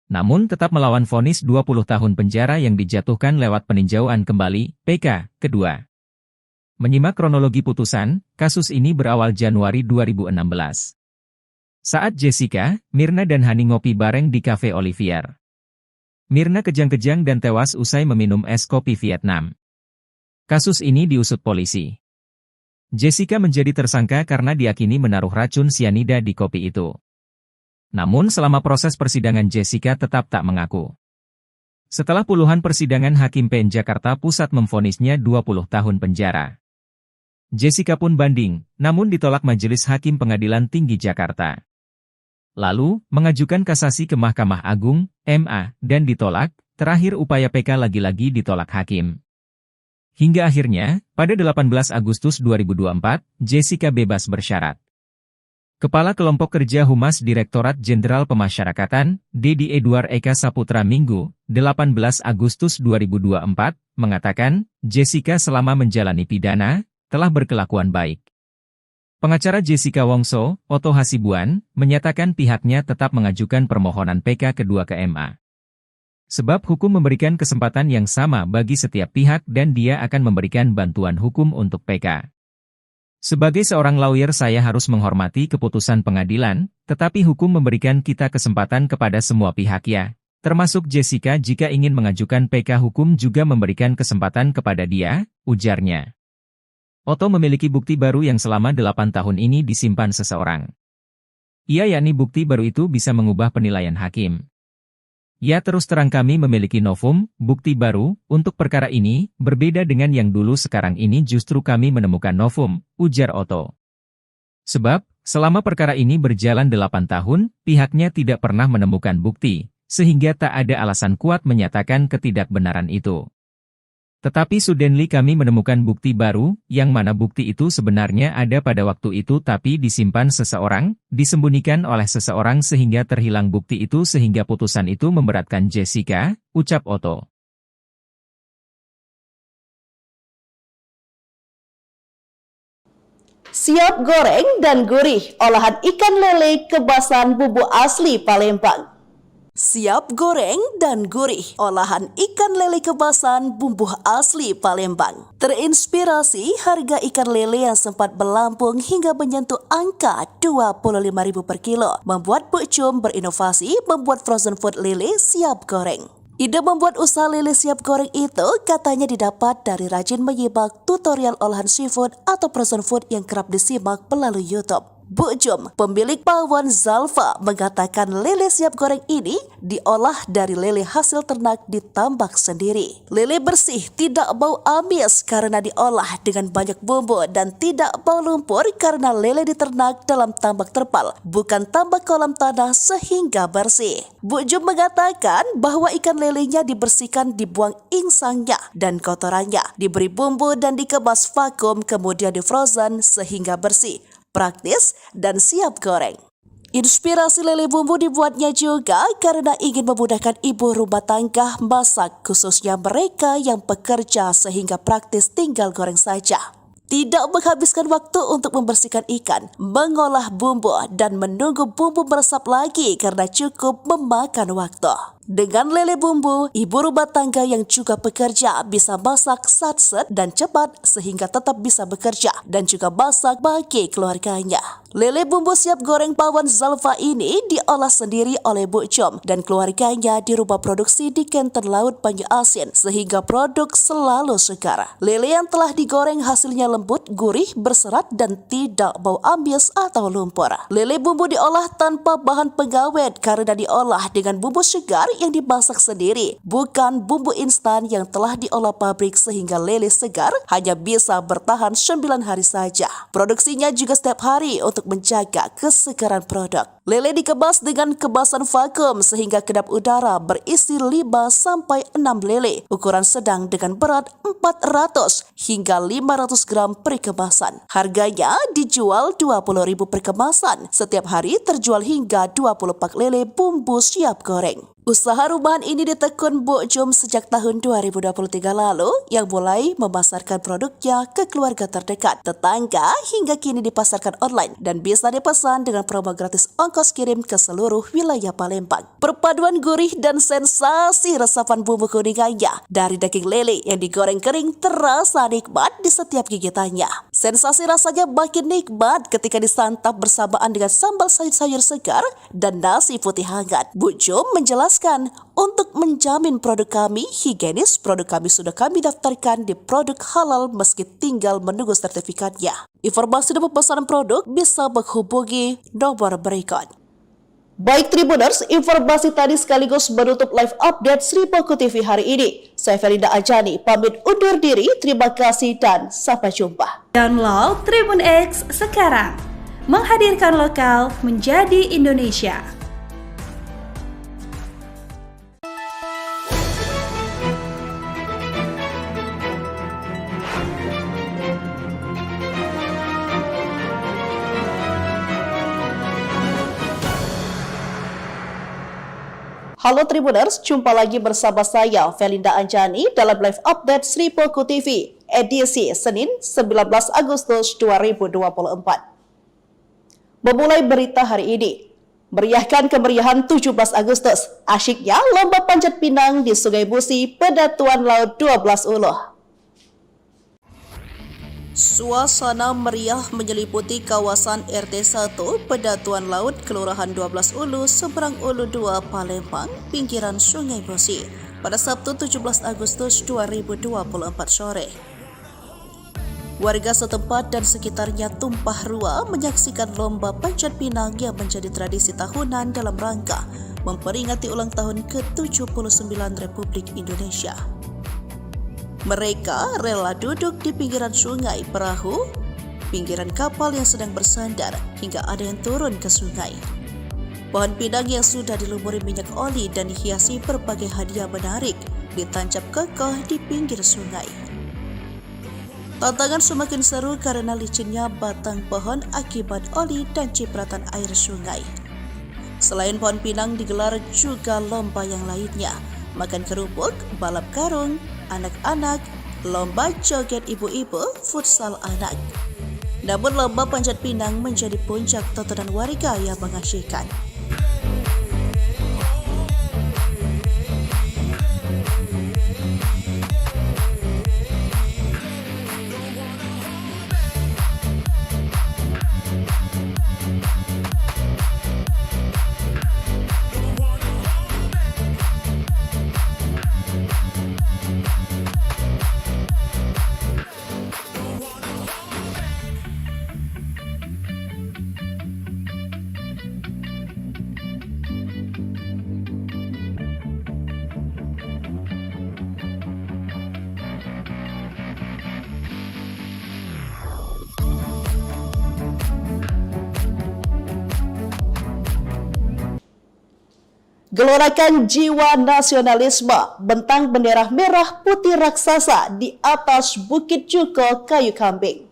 Namun tetap melawan vonis 20 tahun penjara yang dijatuhkan lewat peninjauan kembali, PK, kedua. Menyimak kronologi putusan, kasus ini berawal Januari 2016. Saat Jessica, Mirna dan Hani ngopi bareng di Cafe Olivier. Mirna kejang-kejang dan tewas usai meminum es kopi Vietnam. Kasus ini diusut polisi. Jessica menjadi tersangka karena diyakini menaruh racun sianida di kopi itu. Namun selama proses persidangan Jessica tetap tak mengaku. Setelah puluhan persidangan Hakim PN Jakarta Pusat memvonisnya 20 tahun penjara. Jessica pun banding, namun ditolak Majelis Hakim Pengadilan Tinggi Jakarta. Lalu, mengajukan kasasi ke Mahkamah Agung, MA, dan ditolak, terakhir upaya PK lagi-lagi ditolak Hakim. Hingga akhirnya, pada 18 Agustus 2024, Jessica bebas bersyarat. Kepala Kelompok Kerja Humas Direktorat Jenderal Pemasyarakatan, Dedi Edward Eka Saputra Minggu, 18 Agustus 2024, mengatakan, Jessica selama menjalani pidana, telah berkelakuan baik. Pengacara Jessica Wongso, Otto Hasibuan, menyatakan pihaknya tetap mengajukan permohonan PK kedua ke MA. Sebab hukum memberikan kesempatan yang sama bagi setiap pihak dan dia akan memberikan bantuan hukum untuk PK. Sebagai seorang lawyer saya harus menghormati keputusan pengadilan, tetapi hukum memberikan kita kesempatan kepada semua pihak ya, Termasuk Jessica jika ingin mengajukan PK hukum juga memberikan kesempatan kepada dia, ujarnya. Otto memiliki bukti baru yang selama 8 tahun ini disimpan seseorang. Yakni bukti baru itu bisa mengubah penilaian hakim. Ya terus terang kami memiliki novum, bukti baru, untuk perkara ini, berbeda dengan yang dulu sekarang ini justru kami menemukan novum, ujar Otto. Sebab, selama perkara ini berjalan 8 tahun, pihaknya tidak pernah menemukan bukti, sehingga tak ada alasan kuat menyatakan ketidakbenaran itu. Tetapi suddenly kami menemukan bukti baru, yang mana bukti itu sebenarnya ada pada waktu itu tapi disimpan seseorang, disembunyikan oleh seseorang sehingga terhilang bukti itu sehingga putusan itu memberatkan Jessica, ucap Otto. Siap goreng dan gurih, olahan ikan lele kebasan bumbu asli Palembang. Siap goreng dan gurih, olahan ikan lele kebasan bumbu asli Palembang. Terinspirasi harga ikan lele yang sempat melambung hingga menyentuh angka Rp25.000 per kilo, membuat Bu Cum berinovasi membuat frozen food lele siap goreng. Ide membuat usaha lele siap goreng itu katanya didapat dari rajin menyimak tutorial olahan seafood atau frozen food yang kerap disimak melalui YouTube. Bu Cum, pemilik pawon Zalfa, mengatakan lele siap goreng ini diolah dari lele hasil ternak ditambak sendiri. Lele bersih tidak bau amis karena diolah dengan banyak bumbu dan tidak bau lumpur karena lele diternak dalam tambak terpal, bukan tambak kolam tanah sehingga bersih. Bu Cum mengatakan bahwa ikan lelenya dibersihkan, dibuang insangnya dan kotorannya, diberi bumbu dan dikemas vakum kemudian difrozen sehingga bersih, praktis, dan siap goreng. Inspirasi lele bumbu dibuatnya juga karena ingin memudahkan ibu rumah tangga masak, khususnya mereka yang bekerja sehingga praktis tinggal goreng saja. Tidak menghabiskan waktu untuk membersihkan ikan, mengolah bumbu, dan menunggu bumbu meresap lagi karena cukup memakan waktu. Dengan lele bumbu, ibu rumah tangga yang juga bekerja bisa masak satset dan cepat sehingga tetap bisa bekerja dan juga masak bagi keluarganya. Lele bumbu siap goreng pawon Zalfa ini diolah sendiri oleh Bu Cum dan keluarganya di rumah produksi di Kenten Laut Banyu Asin sehingga produk selalu segar. Lele yang telah digoreng hasilnya lembut, gurih, berserat dan tidak bau amis atau lumpur. Lele bumbu diolah tanpa bahan pengawet karena diolah dengan bumbu segar yang dimasak sendiri, bukan bumbu instan yang telah diolah pabrik sehingga lele segar hanya bisa bertahan 9 hari saja. Produksinya juga setiap hari untuk menjaga kesegaran produk. Lele dikemas dengan kemasan vakum sehingga kedap udara berisi 5-6 lele ukuran sedang dengan berat 400 hingga 500 gram per kemasan. Harganya dijual Rp20.000 per kemasan. Setiap hari terjual hingga 20 pak lele bumbu siap goreng. Usaha rumahan ini ditekun Bu Cum sejak tahun 2023 lalu yang mulai memasarkan produknya ke keluarga terdekat, tetangga hingga kini dipasarkan online dan bisa dipesan dengan promo gratis ongkos kirim ke seluruh wilayah Palembang. Perpaduan gurih dan sensasi resapan bumbu kuningannya dari daging lele yang digoreng kering terasa nikmat di setiap gigitannya. Sensasi rasanya makin nikmat ketika disantap bersamaan dengan sambal sayur-sayur segar dan nasi putih hangat. Bu Cum menjelaskan, untuk menjamin produk kami higienis, produk kami sudah kami daftarkan di produk halal meski tinggal menunggu sertifikatnya. Informasi dan pemesanan produk bisa menghubungi nomor berikut. Baik Tribuners, informasi tadi sekaligus menutup live update Sri Poko TV hari ini. Saya Felinda Ajani, pamit undur diri, terima kasih dan sampai jumpa. Download Tribun X sekarang, menghadirkan lokal menjadi Indonesia. Halo Tribuners, jumpa lagi bersama saya Felinda Anjani dalam live update Sri Poko TV edisi Senin 19 Agustus 2024. Memulai berita hari ini, meriahkan kemeriahan 17 Agustus, asyiknya lomba panjat pinang di Sungai Musi pada Tuan Laut 12 Uluh. Suasana meriah menyeliputi kawasan RT 1 Pedatuan Laut Kelurahan 12 Ulu, Seberang Ulu 2, Palembang, pinggiran Sungai Bosi pada Sabtu 17 Agustus 2024 sore. Warga setempat dan sekitarnya tumpah ruah menyaksikan lomba panjat pinang yang menjadi tradisi tahunan dalam rangka memperingati ulang tahun ke-79 Republik Indonesia. Mereka rela duduk di pinggiran sungai, perahu, pinggiran kapal yang sedang bersandar hingga ada yang turun ke sungai. Pohon pinang yang sudah dilumuri minyak oli dan dihiasi berbagai hadiah menarik ditancap kokoh di pinggir sungai. Tantangan semakin seru karena licinnya batang pohon akibat oli dan cipratan air sungai. Selain pohon pinang digelar juga lomba yang lainnya, makan kerupuk, balap karung, anak-anak, lomba joget ibu-ibu, futsal anak. Namun lomba panjat pinang menjadi puncak tontonan warga yang mengasyikkan. Gelorakan jiwa nasionalisme, bentang bendera merah putih raksasa di atas Bukit Cuko Kayu Kambing.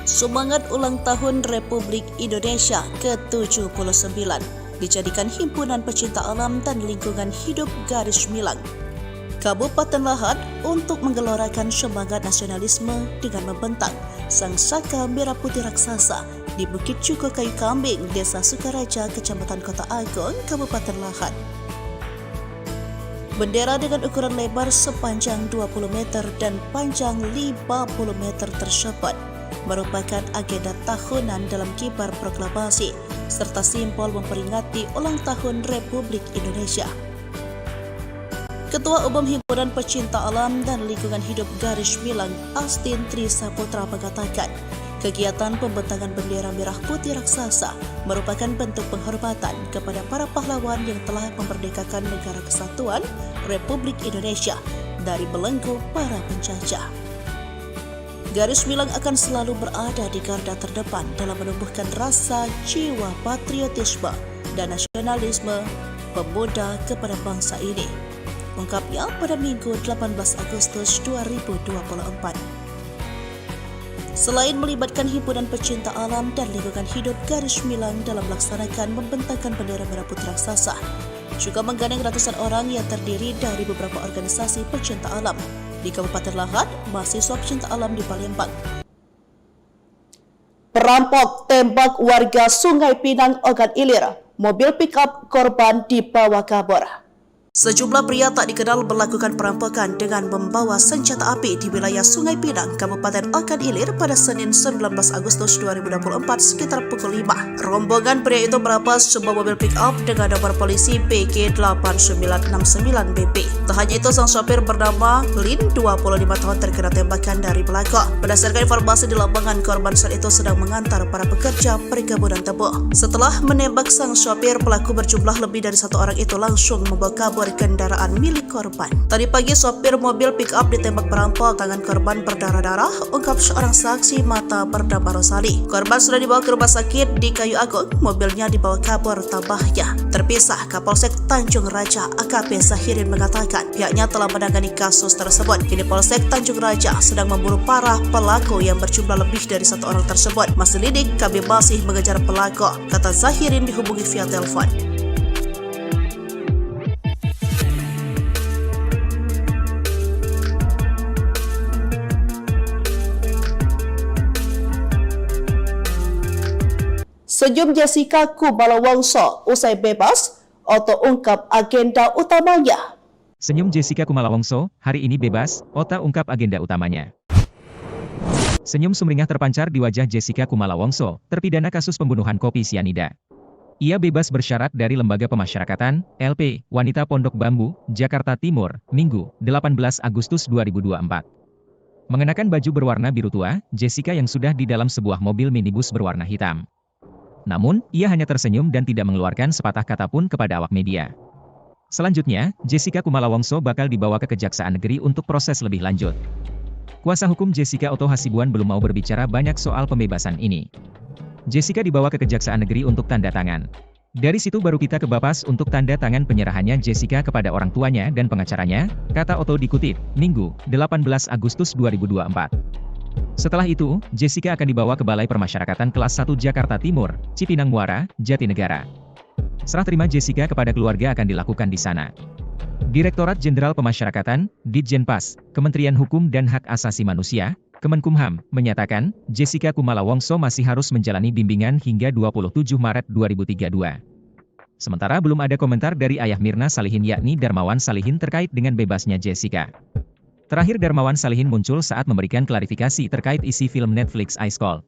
Semangat ulang tahun Republik Indonesia ke-79 dijadikan Himpunan Pecinta Alam dan Lingkungan Hidup Garis Milang Kabupaten Lahad untuk menggelorakan semangat nasionalisme dengan membentang sang saka merah putih raksasa di Bukit Cuko Kayu Kambing, Desa Sukaraja, Kecamatan Kota Agung, Kabupaten Lahad. Bendera dengan ukuran lebar sepanjang 20 meter dan panjang 50 meter tersebut merupakan agenda tahunan dalam kibar proklamasi serta simbol memperingati ulang tahun Republik Indonesia. Ketua Umum Himpunan Pecinta Alam dan Lingkungan Hidup Garis Milang, Astin Tri Saputra mengatakan, kegiatan pembentangan bendera merah putih raksasa merupakan bentuk penghormatan kepada para pahlawan yang telah memerdekakan negara kesatuan Republik Indonesia dari belenggu para penjajah. Garis Milang akan selalu berada di garda terdepan dalam menumbuhkan rasa jiwa patriotisme dan nasionalisme pemuda kepada bangsa ini, ungkapnya pada Minggu 18 Agustus 2024. Selain melibatkan Himpunan Pecinta Alam dan Lingkungan Hidup Garis Milang dalam melaksanakan membentangkan bendera merah putih raksasa, juga menggandeng ratusan orang yang terdiri dari beberapa organisasi pecinta alam di Kabupaten Lahad, mahasiswa pecinta alam di Palembang. Perampok tembak warga Sungai Pinang Ogan Ilir, mobil pick-up korban dibawa kabur. Sejumlah pria tak dikenal melakukan perampokan dengan membawa senjata api di wilayah Sungai Pinang, Kabupaten Ogan Ilir pada Senin 19 Agustus 2024 sekitar pukul 5. Rombongan pria itu merampas sebuah mobil pick-up dengan nomor polisi PG 8969BP. Tak hanya itu, sang sopir bernama Lin, 25 tahun, terkena tembakan dari pelaku. Berdasarkan informasi di lapangan, korban saat itu sedang mengantar para pekerja perkebunan tebu. Setelah menembak sang sopir, pelaku berjumlah lebih dari satu orang itu langsung membawa kabur kendaraan milik korban. Tadi pagi sopir mobil pick-up ditembak perampok, tangan korban berdarah-darah, ungkap seorang saksi mata bernama Rosali. Korban sudah dibawa ke rumah sakit di Kayu Agung, mobilnya dibawa kabur tabahnya. Terpisah, Kapolsek Tanjung Raja AKP Zahirin mengatakan pihaknya telah menangani kasus tersebut. Kini Polsek Tanjung Raja sedang memburu para pelaku yang berjumlah lebih dari satu orang tersebut. Masih lidik, kami masih mengejar pelaku, kata Zahirin dihubungi via telepon. Senyum Jessica Kumala Wongso usai bebas, Otto ungkap agenda utamanya. Senyum Jessica Kumala Wongso, hari ini bebas, Ota ungkap agenda utamanya. Senyum sumringah terpancar di wajah Jessica Kumala Wongso, terpidana kasus pembunuhan kopi sianida. Ia bebas bersyarat dari Lembaga Pemasyarakatan, LP, Wanita Pondok Bambu, Jakarta Timur, Minggu, 18 Agustus 2024. Mengenakan baju berwarna biru tua, Jessica yang sudah di dalam sebuah mobil minibus berwarna hitam. Namun, ia hanya tersenyum dan tidak mengeluarkan sepatah kata pun kepada awak media. Selanjutnya, Jessica Kumala Wongso bakal dibawa ke Kejaksaan Negeri untuk proses lebih lanjut. Kuasa hukum Jessica Otto Hasibuan belum mau berbicara banyak soal pembebasan ini. Jessica dibawa ke Kejaksaan Negeri untuk tanda tangan. Dari situ baru kita ke Bapas untuk tanda tangan penyerahannya Jessica kepada orang tuanya dan pengacaranya, kata Otto dikutip, Minggu, 18 Agustus 2024. Setelah itu, Jessica akan dibawa ke Balai Permasyarakatan Kelas 1 Jakarta Timur, Cipinang Muara, Jatinegara. Serah terima Jessica kepada keluarga akan dilakukan di sana. Direktorat Jenderal Pemasyarakatan, Ditjenpas, Kementerian Hukum dan Hak Asasi Manusia, Kemenkumham, menyatakan, Jessica Kumala Wongso masih harus menjalani bimbingan hingga 27 Maret 2032. Sementara belum ada komentar dari ayah Mirna Salihin yakni Darmawan Salihin terkait dengan bebasnya Jessica. Terakhir Darmawan Salihin muncul saat memberikan klarifikasi terkait isi film Netflix Ice Cold.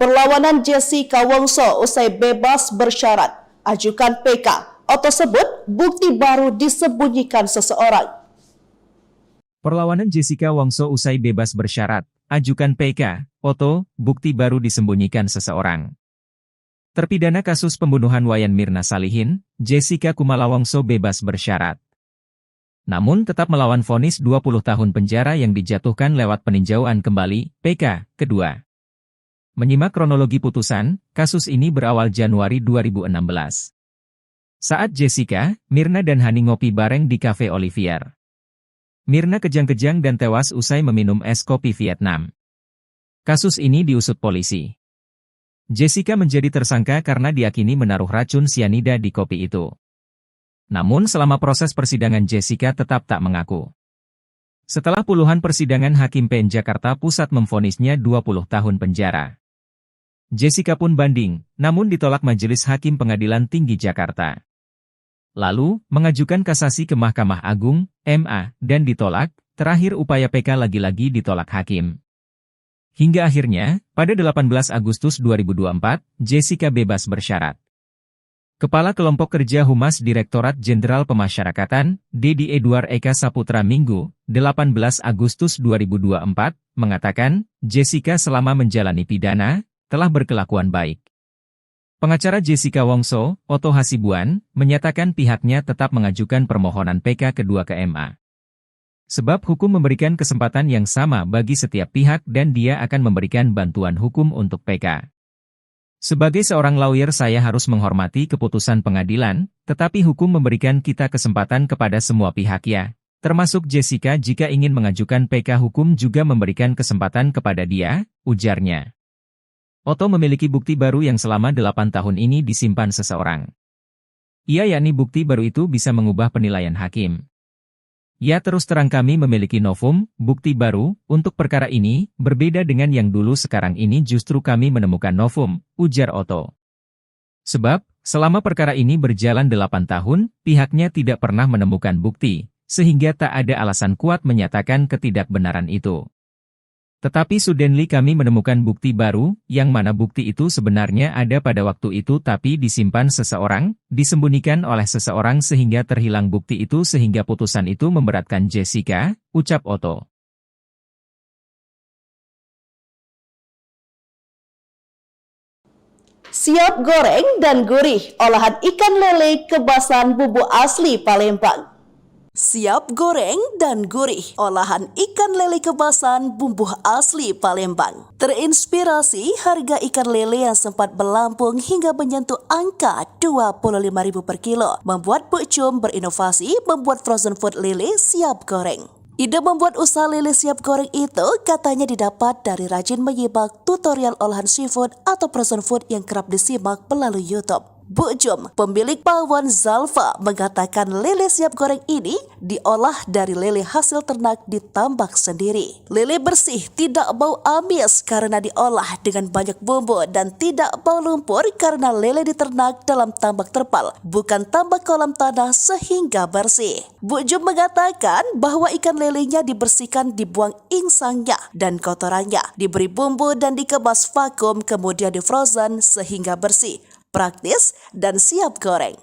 Perlawanan Jessica Wongso usai bebas bersyarat, ajukan PK. Otto sebut bukti baru disembunyikan seseorang. Perlawanan Jessica Wongso usai bebas bersyarat, ajukan PK. Otto, bukti baru disembunyikan seseorang. Terpidana kasus pembunuhan Wayan Mirna Salihin, Jessica Kumala Wongso bebas bersyarat. Namun tetap melawan vonis 20 tahun penjara yang dijatuhkan lewat peninjauan kembali, PK, kedua. Menyimak kronologi putusan, kasus ini berawal Januari 2016. Saat Jessica, Mirna dan Hani ngopi bareng di Cafe Olivier. Mirna kejang-kejang dan tewas usai meminum es kopi Vietnam. Kasus ini diusut polisi. Jessica menjadi tersangka karena diyakini menaruh racun sianida di kopi itu. Namun selama proses persidangan Jessica tetap tak mengaku. Setelah puluhan persidangan Hakim PN Jakarta Pusat memvonisnya 20 tahun penjara. Jessica pun banding, namun ditolak Majelis Hakim Pengadilan Tinggi Jakarta. Lalu, mengajukan kasasi ke Mahkamah Agung, MA, dan ditolak, terakhir upaya PK lagi-lagi ditolak hakim. Hingga akhirnya, pada 18 Agustus 2024, Jessica bebas bersyarat. Kepala Kelompok Kerja Humas Direktorat Jenderal Pemasyarakatan, Dedi Edward Eka Saputra Minggu, 18 Agustus 2024, mengatakan, Jessica selama menjalani pidana, telah berkelakuan baik. Pengacara Jessica Wongso, Otto Hasibuan, menyatakan pihaknya tetap mengajukan permohonan PK kedua ke MA. Sebab hukum memberikan kesempatan yang sama bagi setiap pihak dan dia akan memberikan bantuan hukum untuk PK. Sebagai seorang lawyer saya harus menghormati keputusan pengadilan, tetapi hukum memberikan kita kesempatan kepada semua pihak ya, termasuk Jessica jika ingin mengajukan PK hukum juga memberikan kesempatan kepada dia, ujarnya. Otto memiliki bukti baru yang selama 8 tahun ini disimpan seseorang. Ia yakni bukti baru itu bisa mengubah penilaian hakim. Ya terus terang kami memiliki novum, bukti baru, untuk perkara ini, berbeda dengan yang dulu sekarang ini justru kami menemukan novum, ujar Otto. Sebab, selama perkara ini berjalan 8 tahun, pihaknya tidak pernah menemukan bukti, sehingga tak ada alasan kuat menyatakan ketidakbenaran itu. Tetapi suddenly kami menemukan bukti baru, yang mana bukti itu sebenarnya ada pada waktu itu tapi disimpan seseorang, disembunyikan oleh seseorang sehingga terhilang bukti itu sehingga putusan itu memberatkan Jessica, ucap Otto. Siap goreng dan gurih, olahan ikan lele kebasan bumbu asli Palembang. Siap goreng dan gurih, olahan ikan lele kebasan bumbu asli Palembang. Terinspirasi harga ikan lele yang sempat melambung hingga menyentuh angka Rp25.000 per kilo, membuat Pek Cum berinovasi membuat frozen food lele siap goreng. Ide membuat usaha lele siap goreng itu katanya didapat dari rajin menyimak tutorial olahan seafood atau frozen food yang kerap disimak melalui YouTube. Bu Jum, pemilik pawon Zalfa, mengatakan lele siap goreng ini diolah dari lele hasil ternak di tambak sendiri. Lele bersih tidak bau amis karena diolah dengan banyak bumbu dan tidak bau lumpur karena lele diternak dalam tambak terpal, bukan tambak kolam tanah sehingga bersih. Bu Jum mengatakan bahwa ikan lelenya dibersihkan, dibuang insangnya dan kotorannya, diberi bumbu dan dikemas vakum kemudian di frozen sehingga bersih, praktis, dan siap goreng.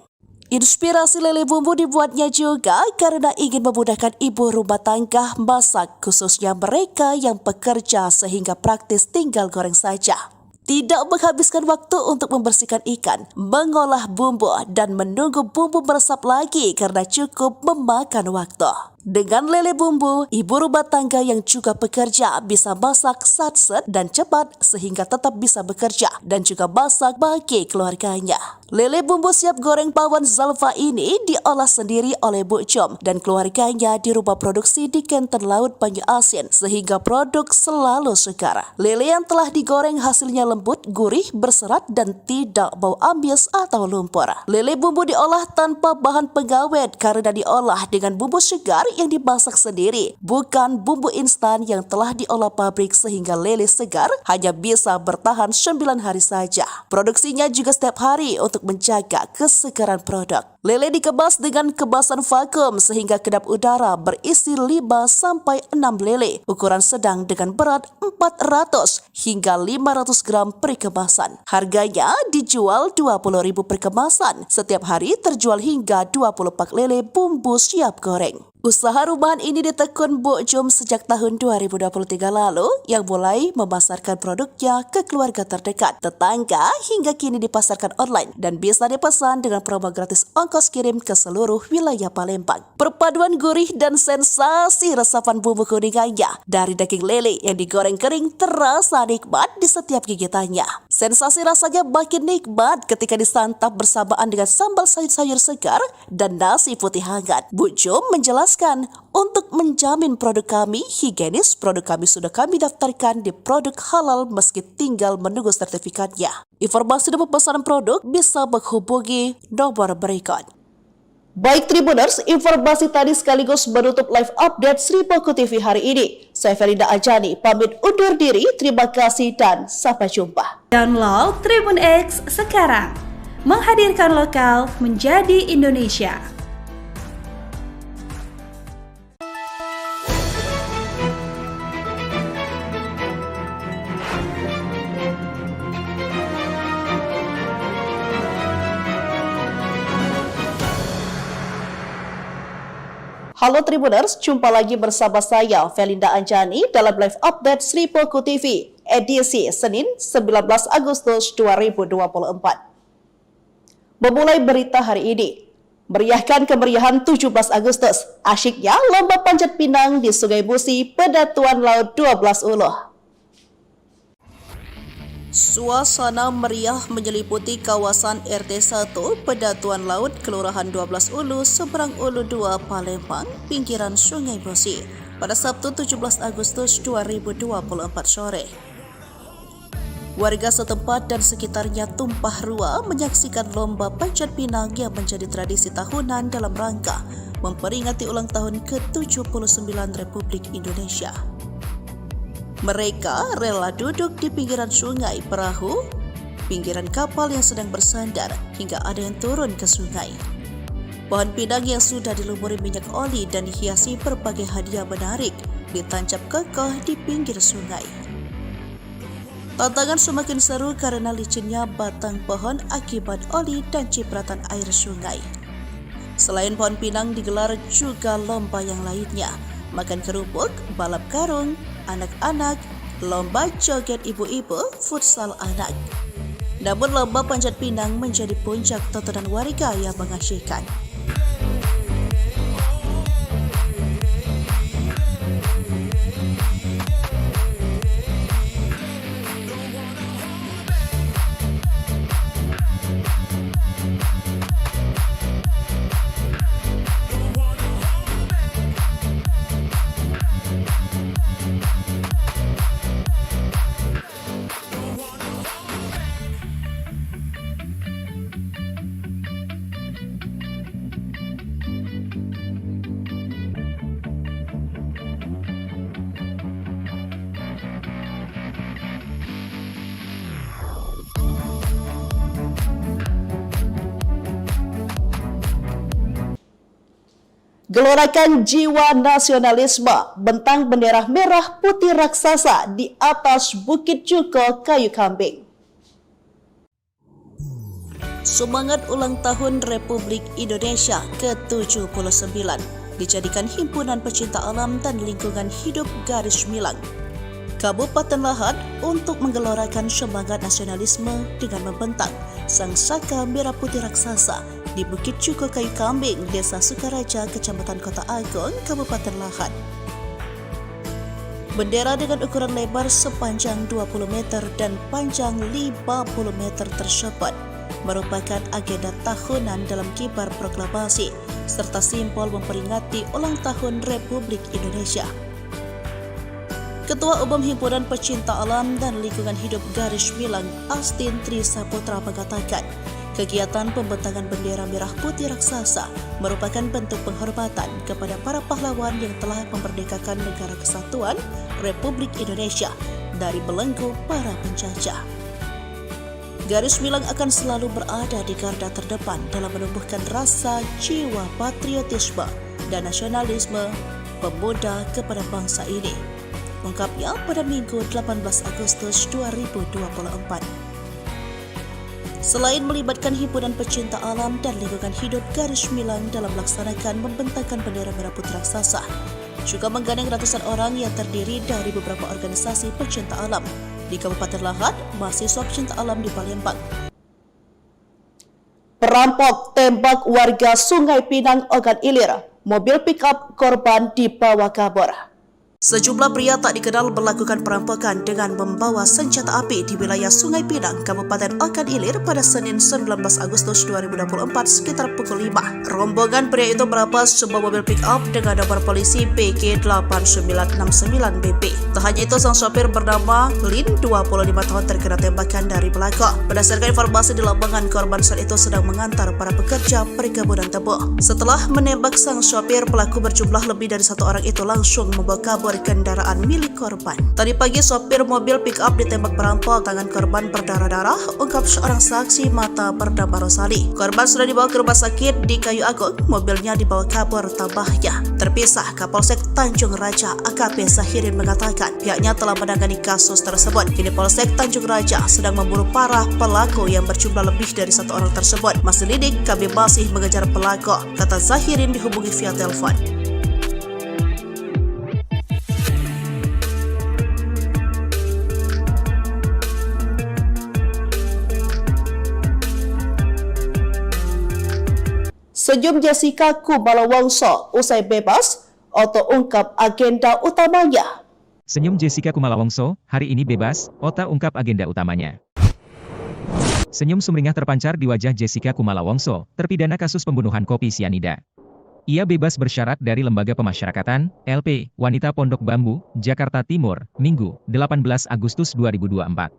Inspirasi lele bumbu dibuatnya juga karena ingin memudahkan ibu rumah tangga masak, khususnya mereka yang bekerja sehingga praktis tinggal goreng saja. Tidak menghabiskan waktu untuk membersihkan ikan, mengolah bumbu, dan menunggu bumbu meresap lagi karena cukup memakan waktu. Dengan lele bumbu, ibu rumah tangga yang juga bekerja bisa masak satset dan cepat sehingga tetap bisa bekerja dan juga masak bagi keluarganya. Lele bumbu siap goreng pawon Zalfa ini diolah sendiri oleh Bu Jum dan keluarganya di rumah produksi di Kenten Laut Banyu Asin sehingga produk selalu segar. Lele yang telah digoreng hasilnya lembut, gurih, berserat dan tidak bau amis atau lumpur. Lele bumbu diolah tanpa bahan pengawet karena diolah dengan bumbu segar yang dimasak sendiri, bukan bumbu instan yang telah diolah pabrik sehingga lele segar hanya bisa bertahan 9 hari saja. Produksinya juga setiap hari untuk menjaga kesegaran produk. Lele dikemas dengan kemasan vakum sehingga kedap udara berisi 5-6 lele ukuran sedang dengan berat 400 hingga 500 gram per kemasan. Harganya dijual Rp20.000 per kemasan. Setiap hari terjual hingga 20 pak lele bumbu siap goreng. Usaha rumahan ini ditekun Bu Jum sejak tahun 2023 lalu yang mulai memasarkan produknya ke keluarga terdekat, tetangga hingga kini dipasarkan online dan bisa dipesan dengan promo gratis ongkos kirim ke seluruh wilayah Palembang. Perpaduan gurih dan sensasi resapan bumbu kuningannya dari daging lele yang digoreng kering terasa nikmat di setiap gigitannya. Sensasi rasanya makin nikmat ketika disantap bersamaan dengan sambal sayur-sayur segar dan nasi putih hangat. Bu Jum menjelaskan, untuk menjamin produk kami higienis, produk kami sudah kami daftarkan di produk halal meski tinggal menunggu sertifikatnya. Informasi dan pemesanan produk bisa menghubungi nomor berikut. Baik Tribuners, informasi tadi sekaligus menutup live update Sri Poko TV hari ini. Saya Felinda Ajani, pamit undur diri, terima kasih dan sampai jumpa. Download Tribun X sekarang, menghadirkan lokal menjadi Indonesia. Halo Tribuners, jumpa lagi bersama saya Felinda Anjani dalam live update Sri Poko TV edisi Senin 19 Agustus 2024. Memulai berita hari ini, meriahkan kemeriahan 17 Agustus, asyiknya lomba panjat pinang di Sungai Musi, Pedatuan Laut 12 Uluh. Suasana meriah menyeliputi kawasan RT 1 Pedatuan Laut, Kelurahan 12 Ulu, Seberang Ulu 2, Palembang, pinggiran Sungai Musi, pada Sabtu 17 Agustus 2024 sore. Warga setempat dan sekitarnya tumpah ruah menyaksikan lomba panjat pinang yang menjadi tradisi tahunan dalam rangka memperingati ulang tahun ke-79 Republik Indonesia. Mereka rela duduk di pinggiran sungai, perahu, pinggiran kapal yang sedang bersandar, hingga ada yang turun ke sungai. Pohon pinang yang sudah dilumuri minyak oli dan dihiasi berbagai hadiah menarik ditancap kokoh di pinggir sungai. Tantangan semakin seru karena licinnya batang pohon akibat oli dan cipratan air sungai. Selain pohon pinang digelar juga lomba yang lainnya, makan kerupuk, balap karung, anak-anak, lomba joget ibu-ibu, futsal anak. Namun lomba panjat pinang menjadi puncak tontonan warga yang mengasyikkan. Gelorakan jiwa nasionalisme, bentang bendera merah putih raksasa di atas Bukit Cuko Kayu Kambing. Semangat ulang tahun Republik Indonesia ke-79 dijadikan Himpunan Pecinta Alam dan Lingkungan Hidup Garis Milang Kabupaten Lahad untuk menggelorakan semangat nasionalisme dengan membentang sang saka merah putih raksasa di Bukit Cuko Kayu Kambing, Desa Sukaraja, Kecamatan Kota Agung, Kabupaten Lahad. Bendera dengan ukuran lebar sepanjang 20 meter dan panjang 50 meter tersebut merupakan agenda tahunan dalam kibar proklamasi serta simbol memperingati ulang tahun Republik Indonesia. Ketua Umum Himpunan Pecinta Alam dan Lingkungan Hidup Garis Milang, Astin Tri Saputra, mengatakan kegiatan pembentangan bendera merah putih raksasa merupakan bentuk penghormatan kepada para pahlawan yang telah memerdekakan negara kesatuan Republik Indonesia dari belenggu para penjajah. Garis Milang akan selalu berada di garda terdepan dalam menumbuhkan rasa jiwa patriotisme dan nasionalisme pemuda kepada bangsa ini, ungkapnya pada Minggu 18 Agustus 2024. Selain melibatkan Himpunan Pecinta Alam dan Lingkungan Hidup Garis Milang dalam melaksanakan membentangkan bendera merah putih raksasa, juga menggandeng ratusan orang yang terdiri dari beberapa organisasi pecinta alam di Kabupaten Lahad, mahasiswa pecinta alam di Palembang. Perampok tembak warga Sungai Pinang, Ogan Ilir, mobil pick-up korban dibawa kabur. Sejumlah pria tak dikenal melakukan perampokan dengan membawa senjata api di wilayah Sungai Pinang, Kabupaten Ogan Ilir pada Senin 19 Agustus 2024 sekitar pukul 5. Rombongan pria itu merampas sebuah mobil pick-up dengan nomor polisi PK 8969BP. Tak hanya itu, sang sopir bernama Lin, 25 tahun, terkena tembakan dari belakang. Berdasarkan informasi di lapangan, korban saat itu sedang mengantar para pekerja perkebunan tebu. Setelah menembak sang sopir, pelaku berjumlah lebih dari satu orang itu langsung membawa kabur kendaraan milik korban. Tadi pagi sopir mobil pick-up ditembak perampok, tangan korban berdarah-darah, ungkap seorang saksi mata bernama Rosali. Korban sudah dibawa ke rumah sakit di Kayu Agung, mobilnya dibawa kabur tambahnya. Terpisah, Kapolsek Tanjung Raja AKP Zahirin mengatakan pihaknya telah menangani kasus tersebut. Kini Polsek Tanjung Raja sedang memburu para pelaku yang berjumlah lebih dari satu orang tersebut. Masih lidik, kami masih mengejar pelaku, kata Zahirin dihubungi via telepon. Senyum Jessica Kumala Wongso usai bebas, Oto ungkap agenda utamanya. Senyum Jessica Kumala Wongso, hari ini bebas, Ota ungkap agenda utamanya. Senyum sumringah terpancar di wajah Jessica Kumala Wongso, terpidana kasus pembunuhan kopi sianida. Ia bebas bersyarat dari Lembaga Pemasyarakatan, LP, Wanita Pondok Bambu, Jakarta Timur, Minggu, 18 Agustus 2024.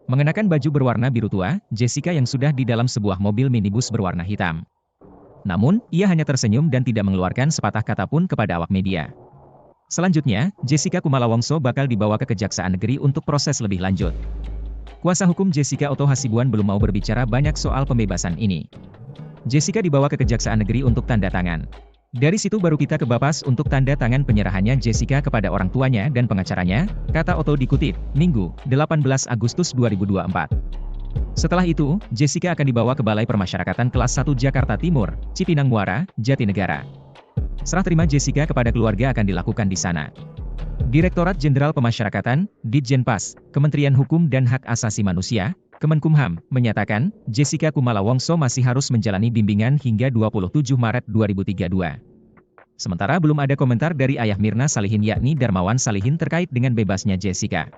Mengenakan baju berwarna biru tua, Jessica yang sudah di dalam sebuah mobil minibus berwarna hitam. Namun, ia hanya tersenyum dan tidak mengeluarkan sepatah kata pun kepada awak media. Selanjutnya, Jessica Kumala Wongso bakal dibawa ke Kejaksaan Negeri untuk proses lebih lanjut. Kuasa hukum Jessica Otto Hasibuan belum mau berbicara banyak soal pembebasan ini. Jessica dibawa ke Kejaksaan Negeri untuk tanda tangan. Dari situ baru kita ke Bapas untuk tanda tangan penyerahannya Jessica kepada orang tuanya dan pengacaranya, kata Otto dikutip, Minggu, 18 Agustus 2024. Setelah itu, Jessica akan dibawa ke Balai Permasyarakatan Kelas 1 Jakarta Timur, Cipinang Muara, Jatinegara. Serah terima Jessica kepada keluarga akan dilakukan di sana. Direktorat Jenderal Pemasyarakatan, Ditjenpas, Kementerian Hukum dan Hak Asasi Manusia, Kemenkumham, menyatakan, Jessica Kumala Wongso masih harus menjalani bimbingan hingga 27 Maret 2032. Sementara belum ada komentar dari ayah Mirna Salihin yakni Darmawan Salihin terkait dengan bebasnya Jessica.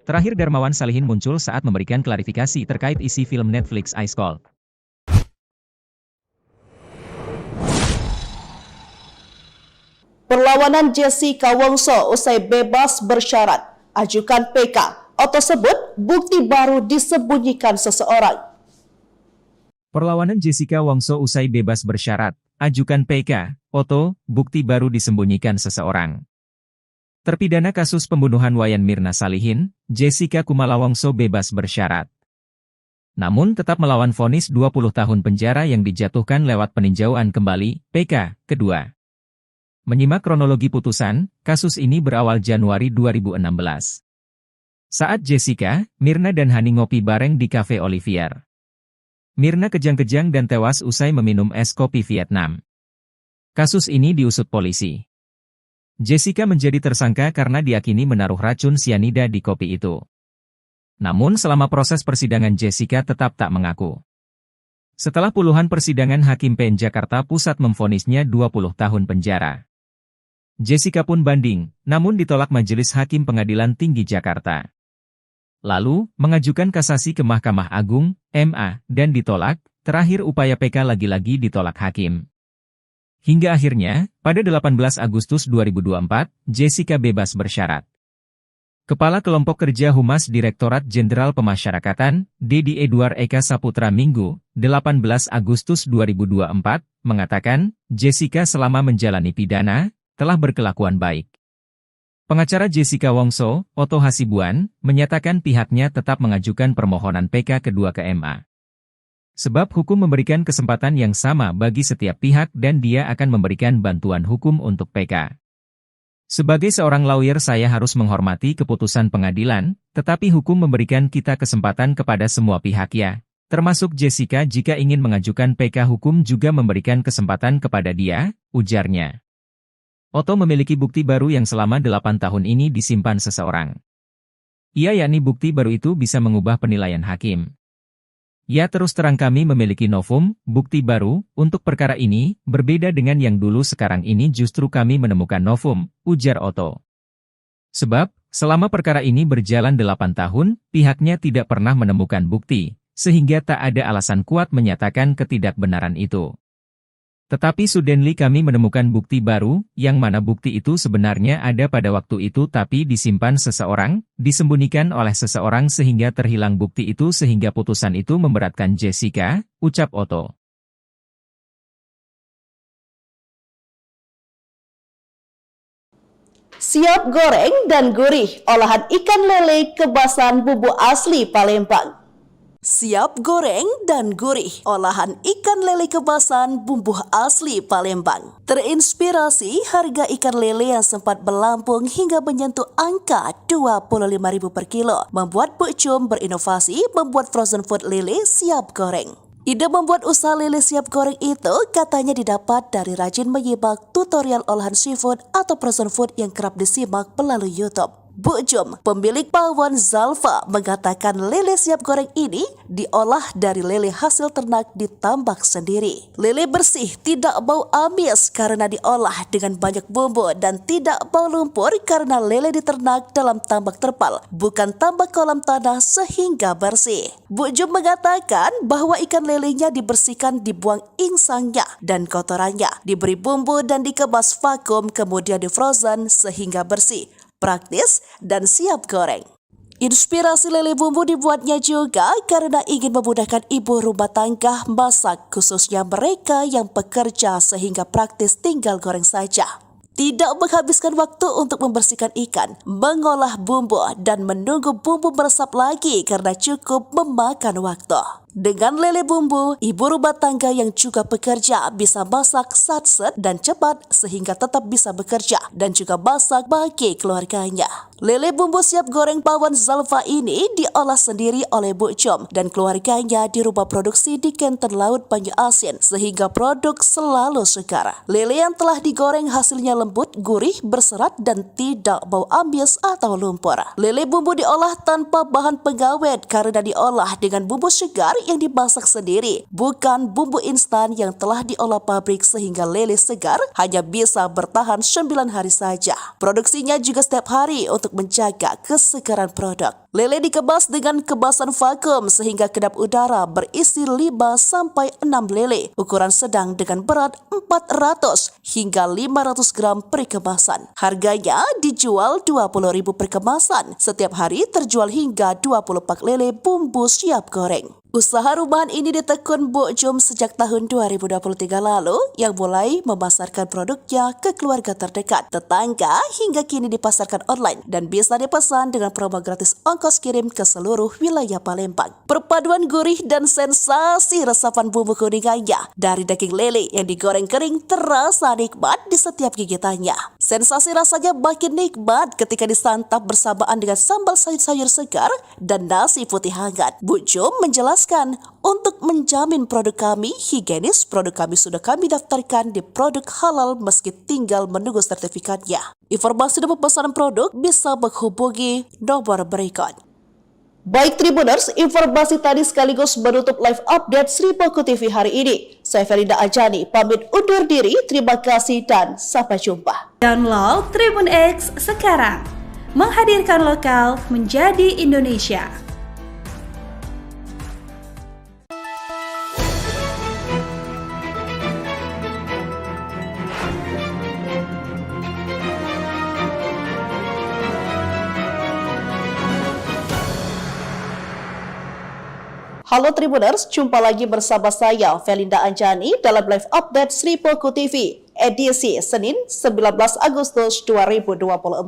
Terakhir Darmawan Salihin muncul saat memberikan klarifikasi terkait isi film Netflix Ice Cold. Perlawanan Jessica Wongso usai bebas bersyarat, ajukan PK. Otto sebut bukti baru disembunyikan seseorang. Perlawanan Jessica Wongso usai bebas bersyarat, ajukan PK. Otto, bukti baru disembunyikan seseorang. Terpidana kasus pembunuhan Wayan Mirna Salihin, Jessica Kumala Wongso bebas bersyarat. Namun tetap melawan vonis 20 tahun penjara yang dijatuhkan lewat peninjauan kembali, PK, kedua. Menyimak kronologi putusan, kasus ini berawal Januari 2016. Saat Jessica, Mirna dan Hani ngopi bareng di Cafe Olivier. Mirna kejang-kejang dan tewas usai meminum es kopi Vietnam. Kasus ini diusut polisi. Jessica menjadi tersangka karena diyakini menaruh racun sianida di kopi itu. Namun selama proses persidangan Jessica tetap tak mengaku. Setelah puluhan persidangan Hakim PN Jakarta Pusat memvonisnya 20 tahun penjara. Jessica pun banding, namun ditolak Majelis Hakim Pengadilan Tinggi Jakarta. Lalu, mengajukan kasasi ke Mahkamah Agung, MA, dan ditolak, terakhir upaya PK lagi-lagi ditolak hakim. Hingga akhirnya, pada 18 Agustus 2024, Jessica bebas bersyarat. Kepala Kelompok Kerja Humas Direktorat Jenderal Pemasyarakatan, Dedi Edward Eka Saputra Minggu, 18 Agustus 2024, mengatakan, Jessica selama menjalani pidana, telah berkelakuan baik. Pengacara Jessica Wongso, Otto Hasibuan, menyatakan pihaknya tetap mengajukan permohonan PK kedua ke MA. Sebab hukum memberikan kesempatan yang sama bagi setiap pihak dan dia akan memberikan bantuan hukum untuk PK. Sebagai seorang lawyer saya harus menghormati keputusan pengadilan, tetapi hukum memberikan kita kesempatan kepada semua pihak ya, termasuk Jessica jika ingin mengajukan PK hukum juga memberikan kesempatan kepada dia, ujarnya. Otto memiliki bukti baru yang selama 8 tahun ini disimpan seseorang. Ia yakni bukti baru itu bisa mengubah penilaian hakim. Ya terus terang kami memiliki novum, bukti baru, untuk perkara ini, berbeda dengan yang dulu sekarang ini justru kami menemukan novum, ujar Otto. Sebab, selama perkara ini berjalan 8 tahun, pihaknya tidak pernah menemukan bukti, sehingga tak ada alasan kuat menyatakan ketidakbenaran itu. Tetapi suddenly kami menemukan bukti baru, yang mana bukti itu sebenarnya ada pada waktu itu tapi disimpan seseorang, disembunyikan oleh seseorang sehingga terhilang bukti itu sehingga putusan itu memberatkan Jessica, ucap Otto. Siap goreng dan gurih, olahan ikan lele kebasan bumbu asli Palembang. Siap goreng dan gurih, olahan ikan lele kebasan bumbu asli Palembang. Terinspirasi harga ikan lele yang sempat melambung hingga menyentuh angka 25.000 per kilo, membuat Buk Cum berinovasi membuat frozen food lele siap goreng. Ide membuat usaha lele siap goreng itu katanya didapat dari rajin menyimak tutorial olahan seafood atau frozen food yang kerap disimak melalui YouTube. Buk Cum, pemilik pawon Zalfa, mengatakan lele siap goreng ini diolah dari lele hasil ternak di tambak sendiri. Lele bersih tidak bau amis karena diolah dengan banyak bumbu dan tidak bau lumpur karena lele diternak dalam tambak terpal, bukan tambak kolam tanah sehingga bersih. Buk Cum mengatakan bahwa ikan lelenya dibersihkan, dibuang insangnya dan kotorannya, diberi bumbu dan dikemas vakum kemudian di-frozen sehingga bersih, praktis, dan siap goreng. Inspirasi lele bumbu dibuatnya juga karena ingin memudahkan ibu rumah tangga masak, khususnya mereka yang bekerja sehingga praktis tinggal goreng saja. Tidak menghabiskan waktu untuk membersihkan ikan, mengolah bumbu, dan menunggu bumbu meresap lagi karena cukup memakan waktu. Dengan lele bumbu, ibu rumah tangga yang juga bekerja bisa masak satset dan cepat sehingga tetap bisa bekerja dan juga masak bagi keluarganya. Lele bumbu siap goreng pawon Zalfa ini diolah sendiri oleh Buk Cum dan keluarganya di rumah produksi di Kenten Laut Banyu Asin sehingga produk selalu segar. Lele yang telah digoreng hasilnya lembut, gurih, berserat dan tidak bau amis atau lumpur. Lele bumbu diolah tanpa bahan pengawet karena diolah dengan bumbu segar yang dimasak sendiri, bukan bumbu instan yang telah diolah pabrik sehingga lele segar hanya bisa bertahan 9 hari saja. Produksinya juga setiap hari untuk menjaga kesegaran produk. Lele dikemas dengan kemasan vakum sehingga kedap udara berisi 5-6 lele ukuran sedang dengan berat 400 hingga 500 gram per kemasan. Harganya dijual 20.000 per kemasan. Setiap hari terjual hingga 20 pak lele bumbu siap goreng. Usaha rumahan ini ditekun Buk Cum sejak tahun 2023 lalu yang mulai memasarkan produknya ke keluarga terdekat, tetangga hingga kini dipasarkan online dan bisa dipesan dengan promo gratis ongkos ongkos kirim ke seluruh wilayah Palembang. Perpaduan gurih dan sensasi resapan bumbu kuningannya dari daging lele yang digoreng kering terasa nikmat di setiap gigitannya. Sensasi rasanya makin nikmat ketika disantap bersamaan dengan sambal sayur-sayur segar dan nasi putih hangat. Bu Jom menjelaskan, untuk menjamin produk kami higienis, produk kami sudah kami daftarkan di produk halal meski tinggal menunggu sertifikatnya. Informasi dan pemesanan produk bisa menghubungi nomor berikut. Baik Tribuners, informasi tadi sekaligus menutup live update Sri Poko TV hari ini. Saya Felinda Ajani, pamit undur diri, terima kasih dan sampai jumpa. Download Tribun X sekarang, menghadirkan lokal menjadi Indonesia. Halo Tribuners, jumpa lagi bersama saya Felinda Anjani dalam live update Sri Poko TV edisi Senin 19 Agustus 2024.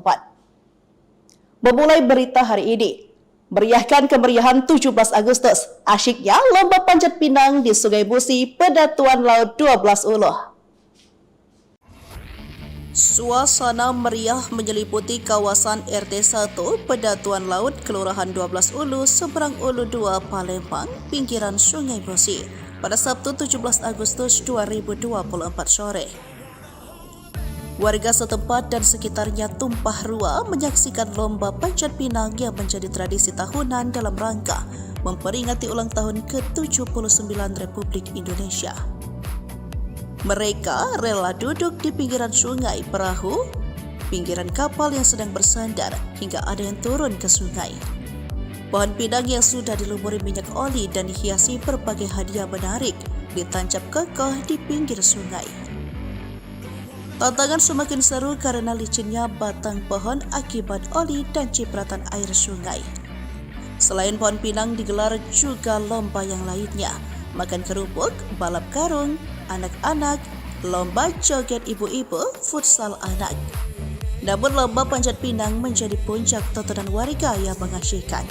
Memulai berita hari ini, meriahkan kemeriahan 17 Agustus, asyiknya lomba panjat pinang di Sungai Musi, Pedatuan Laut 12 Uluh. Suasana meriah menyeliputi kawasan RT 1 Pedatuan Laut Kelurahan 12 Ulu, Seberang Ulu 2, Palembang, pinggiran Sungai Musi pada Sabtu 17 Agustus 2024 sore. Warga setempat dan sekitarnya tumpah ruah menyaksikan lomba panjat pinang yang menjadi tradisi tahunan dalam rangka memperingati ulang tahun ke-79 Republik Indonesia. Mereka rela duduk di pinggiran sungai, perahu, pinggiran kapal yang sedang bersandar hingga ada yang turun ke sungai. Pohon pinang yang sudah dilumuri minyak oli dan dihiasi berbagai hadiah menarik ditancap kokoh di pinggir sungai. Tantangan semakin seru karena licinnya batang pohon akibat oli dan cipratan air sungai. Selain pohon pinang digelar juga lomba yang lainnya, makan kerupuk, balap karung, anak-anak, lomba joget ibu-ibu, futsal anak. Namun lomba panjat pinang menjadi puncak tontonan warga yang mengasyikkan.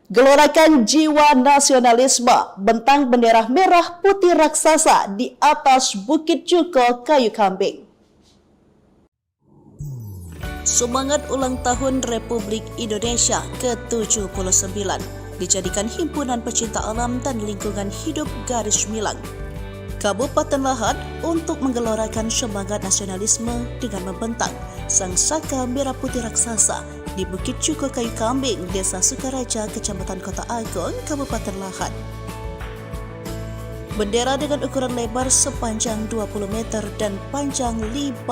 Gelorakan jiwa nasionalisme, bentang bendera merah putih raksasa di atas Bukit Cuko Kayu Kambing. Semangat ulang tahun Republik Indonesia ke-79 dijadikan Himpunan Pecinta Alam dan Lingkungan Hidup Garis Milang Kabupaten Lahat untuk menggelorakan semangat nasionalisme dengan membentang sang saka merah putih raksasa di Bukit Cuko Kayu Kambing, Desa Sukaraja, Kecamatan Kota Agung, Kabupaten Lahat. Bendera dengan ukuran lebar sepanjang 20 meter dan panjang 50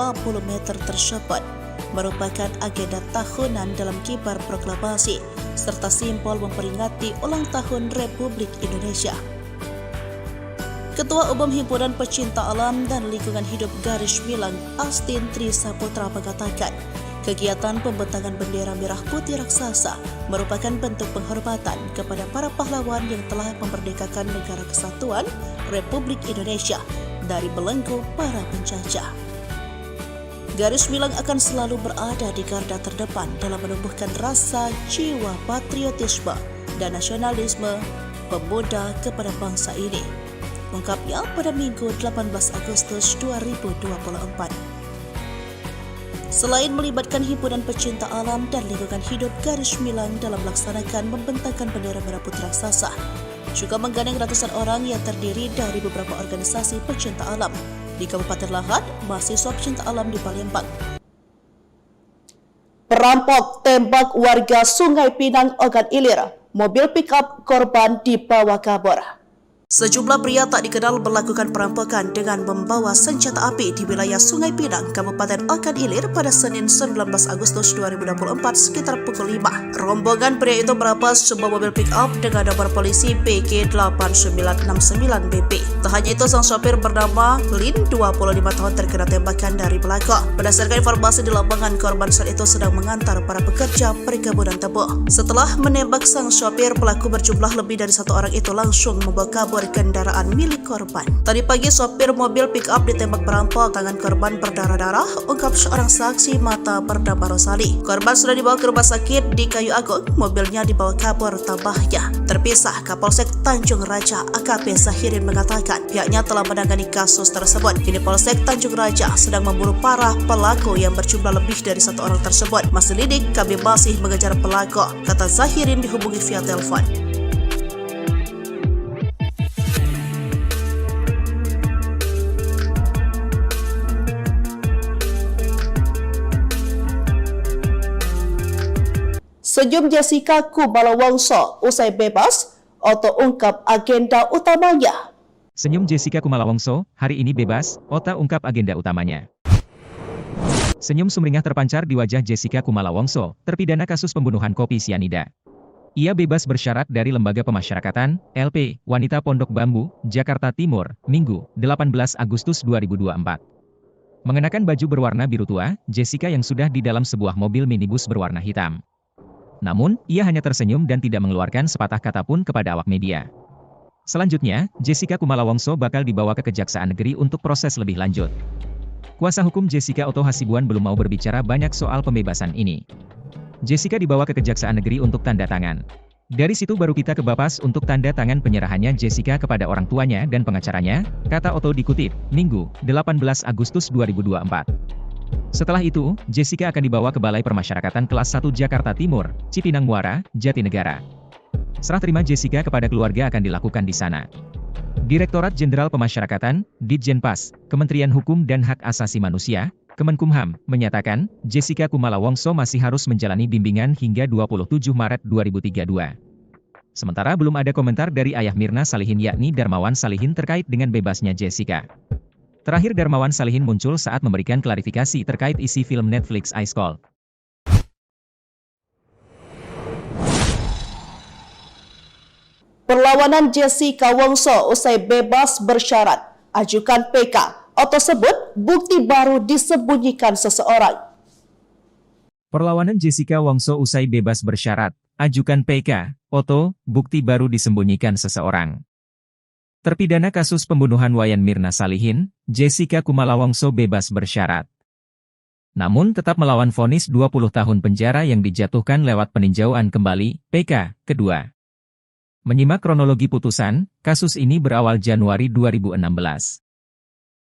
meter tersebut merupakan agenda tahunan dalam kibar proklamasi serta simbol memperingati ulang tahun Republik Indonesia. Ketua Umum Himpunan Pecinta Alam dan Lingkungan Hidup Garis Milang, Astin Tri Saputra, mengatakan kegiatan pembentangan bendera merah putih raksasa merupakan bentuk penghormatan kepada para pahlawan yang telah memerdekakan negara kesatuan Republik Indonesia dari belenggu para penjajah. Garis Milang akan selalu berada di garda terdepan dalam menumbuhkan rasa jiwa patriotisme dan nasionalisme pemuda kepada bangsa ini, ungkapnya pada Minggu 18 Agustus 2024. Selain melibatkan Himpunan Pecinta Alam dan Lingkungan Hidup Garis Milang dalam melaksanakan membentangkan bendera merah putih raksasa, juga menggandeng ratusan orang yang terdiri dari beberapa organisasi pecinta alam di Kabupaten Lahat, mahasiswa pecinta alam di Palembang. Perampok tembak warga Sungai Pinang, Ogan Ilir. Mobil pickup korban dibawa kabur. Sejumlah pria tak dikenal melakukan perampokan dengan membawa senjata api di wilayah Sungai Pinang, Kabupaten Ogan Ilir pada Senin 19 Agustus 2024 sekitar pukul 5. Rombongan pria itu merampas sebuah mobil pick-up dengan nomor polisi PG8969BP. Tak hanya itu, sang sopir bernama Lin, 25 tahun, terkena tembakan dari pelaku. Berdasarkan informasi di lapangan, korban saat itu sedang mengantar para pekerja perkebunan tebu. Setelah menembak sang sopir, pelaku berjumlah lebih dari satu orang itu langsung membawa kabur kendaraan milik korban. Tadi pagi sopir mobil pick-up ditembak perampok, tangan korban berdarah-darah, ungkap seorang saksi mata bernama Rosali. Korban sudah dibawa ke rumah sakit di Kayu Agung, mobilnya dibawa kabur tambahnya. Terpisah, Kapolsek Tanjung Raja AKP Zahirin mengatakan pihaknya telah menangani kasus tersebut. Kini Polsek Tanjung Raja sedang memburu para pelaku yang berjumlah lebih dari satu orang tersebut. Masih lidik, kami masih mengejar pelaku, kata Zahirin dihubungi via telepon. Senyum Jessica Kumala Wongso usai bebas, Otto ungkap agenda utamanya. Senyum Jessica Kumala Wongso, hari ini bebas, Ota ungkap agenda utamanya. Senyum sumringah terpancar di wajah Jessica Kumala Wongso, terpidana kasus pembunuhan kopi sianida. Ia bebas bersyarat dari Lembaga Pemasyarakatan, LP, Wanita Pondok Bambu, Jakarta Timur, Minggu, 18 Agustus 2024. Mengenakan baju berwarna biru tua, Jessica yang sudah di dalam sebuah mobil minibus berwarna hitam. Namun, ia hanya tersenyum dan tidak mengeluarkan sepatah kata pun kepada awak media. Selanjutnya, Jessica Kumala Wongso bakal dibawa ke Kejaksaan Negeri untuk proses lebih lanjut. Kuasa hukum Jessica Otto Hasibuan belum mau berbicara banyak soal pembebasan ini. Jessica dibawa ke Kejaksaan Negeri untuk tanda tangan. Dari situ baru kita ke Bapas untuk tanda tangan penyerahannya Jessica kepada orang tuanya dan pengacaranya, kata Otto dikutip, Minggu, 18 Agustus 2024. Setelah itu, Jessica akan dibawa ke Balai Permasyarakatan Kelas 1 Jakarta Timur, Cipinang Muara, Jatinegara. Serah terima Jessica kepada keluarga akan dilakukan di sana. Direktorat Jenderal Pemasyarakatan, Ditjenpas, Kementerian Hukum dan Hak Asasi Manusia, Kemenkumham, menyatakan, Jessica Kumala Wongso masih harus menjalani bimbingan hingga 27 Maret 2032. Sementara belum ada komentar dari ayah Mirna Salihin yakni Darmawan Salihin terkait dengan bebasnya Jessica. Terakhir Darmawan Salihin muncul saat memberikan klarifikasi terkait isi film Netflix Ice Cold. Perlawanan Jessica Wongso usai bebas bersyarat, ajukan PK. Otto sebut bukti baru disembunyikan seseorang. Perlawanan Jessica Wongso usai bebas bersyarat, ajukan PK. Otto, bukti baru disembunyikan seseorang. Terpidana kasus pembunuhan Wayan Mirna Salihin, Jessica Kumala Wongso bebas bersyarat. Namun tetap melawan vonis 20 tahun penjara yang dijatuhkan lewat peninjauan kembali, PK, kedua. Menyimak kronologi putusan, kasus ini berawal Januari 2016.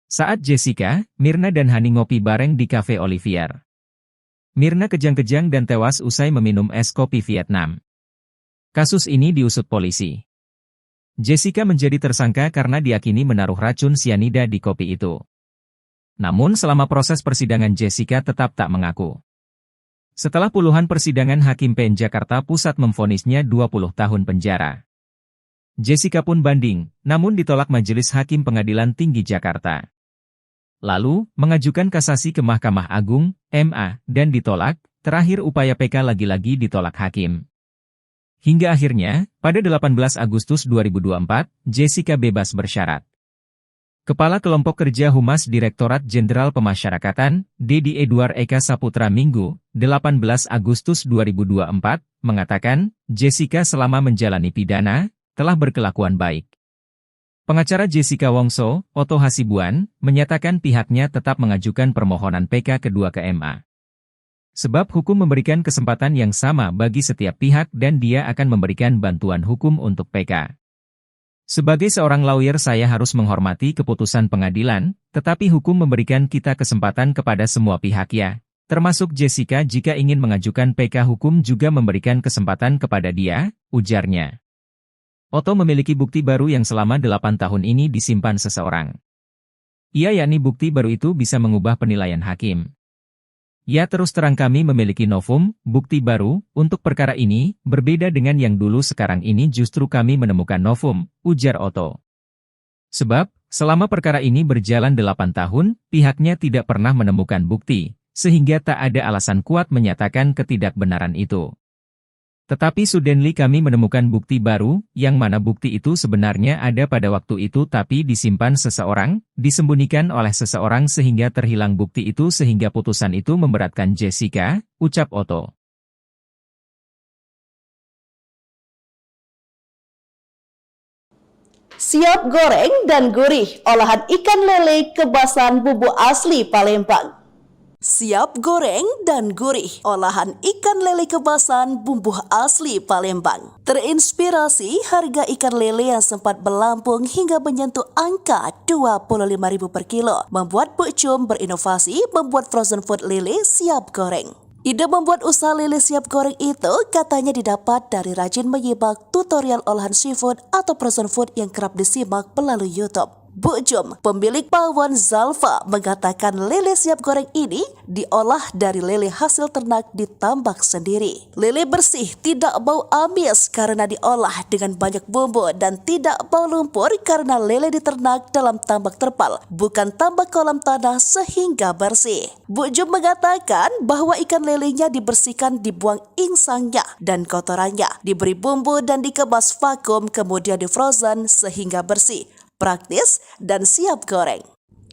Saat Jessica, Mirna dan Hani ngopi bareng di Cafe Olivier. Mirna kejang-kejang dan tewas usai meminum es kopi Vietnam. Kasus ini diusut polisi. Jessica menjadi tersangka karena diyakini menaruh racun sianida di kopi itu. Namun selama proses persidangan Jessica tetap tak mengaku. Setelah puluhan persidangan Hakim PN Jakarta Pusat memvonisnya 20 tahun penjara. Jessica pun banding, namun ditolak Majelis Hakim Pengadilan Tinggi Jakarta. Lalu, mengajukan kasasi ke Mahkamah Agung, MA, dan ditolak, terakhir upaya PK lagi-lagi ditolak hakim. Hingga akhirnya, pada 18 Agustus 2024, Jessica bebas bersyarat. Kepala Kelompok Kerja Humas Direktorat Jenderal Pemasyarakatan, Dedi Edward Eka Saputra Minggu, 18 Agustus 2024, mengatakan, Jessica selama menjalani pidana, telah berkelakuan baik. Pengacara Jessica Wongso, Otto Hasibuan, menyatakan pihaknya tetap mengajukan permohonan PK kedua ke MA. Sebab hukum memberikan kesempatan yang sama bagi setiap pihak dan dia akan memberikan bantuan hukum untuk PK. Sebagai seorang lawyer saya harus menghormati keputusan pengadilan, tetapi hukum memberikan kita kesempatan kepada semua pihak ya, termasuk Jessica jika ingin mengajukan PK hukum juga memberikan kesempatan kepada dia, ujarnya. Otto memiliki bukti baru yang selama 8 tahun ini disimpan seseorang. Ia yakni bukti baru itu bisa mengubah penilaian hakim. Ya terus terang kami memiliki novum, bukti baru, untuk perkara ini, berbeda dengan yang dulu sekarang ini justru kami menemukan novum, ujar Otto. Sebab, selama perkara ini berjalan 8 tahun, pihaknya tidak pernah menemukan bukti, sehingga tak ada alasan kuat menyatakan ketidakbenaran itu. Tetapi suddenly kami menemukan bukti baru, yang mana bukti itu sebenarnya ada pada waktu itu tapi disimpan seseorang, disembunyikan oleh seseorang sehingga terhilang bukti itu sehingga putusan itu memberatkan Jessica, ucap Otto. Siap goreng dan gurih, olahan ikan lele kebasan bumbu asli Palembang. Siap goreng dan gurih, olahan ikan lele kebasan bumbu asli Palembang. Terinspirasi harga ikan lele yang sempat melambung hingga menyentuh angka 25.000 per kilo, membuat Bu Cum berinovasi membuat frozen food lele siap goreng. Ide membuat usaha lele siap goreng itu katanya didapat dari rajin menyimak tutorial olahan seafood atau frozen food yang kerap disimak melalui YouTube. Bu Cum, pemilik pawon Zalfa, mengatakan lele siap goreng ini diolah dari lele hasil ternak di tambak sendiri. Lele bersih tidak bau amis karena diolah dengan banyak bumbu dan tidak bau lumpur karena lele diternak dalam tambak terpal, bukan tambak kolam tanah sehingga bersih. Bu Cum mengatakan bahwa ikan lelenya dibersihkan, dibuang insangnya dan kotorannya, diberi bumbu dan dikemas vakum kemudian di-frozen sehingga bersih, praktis, dan siap goreng.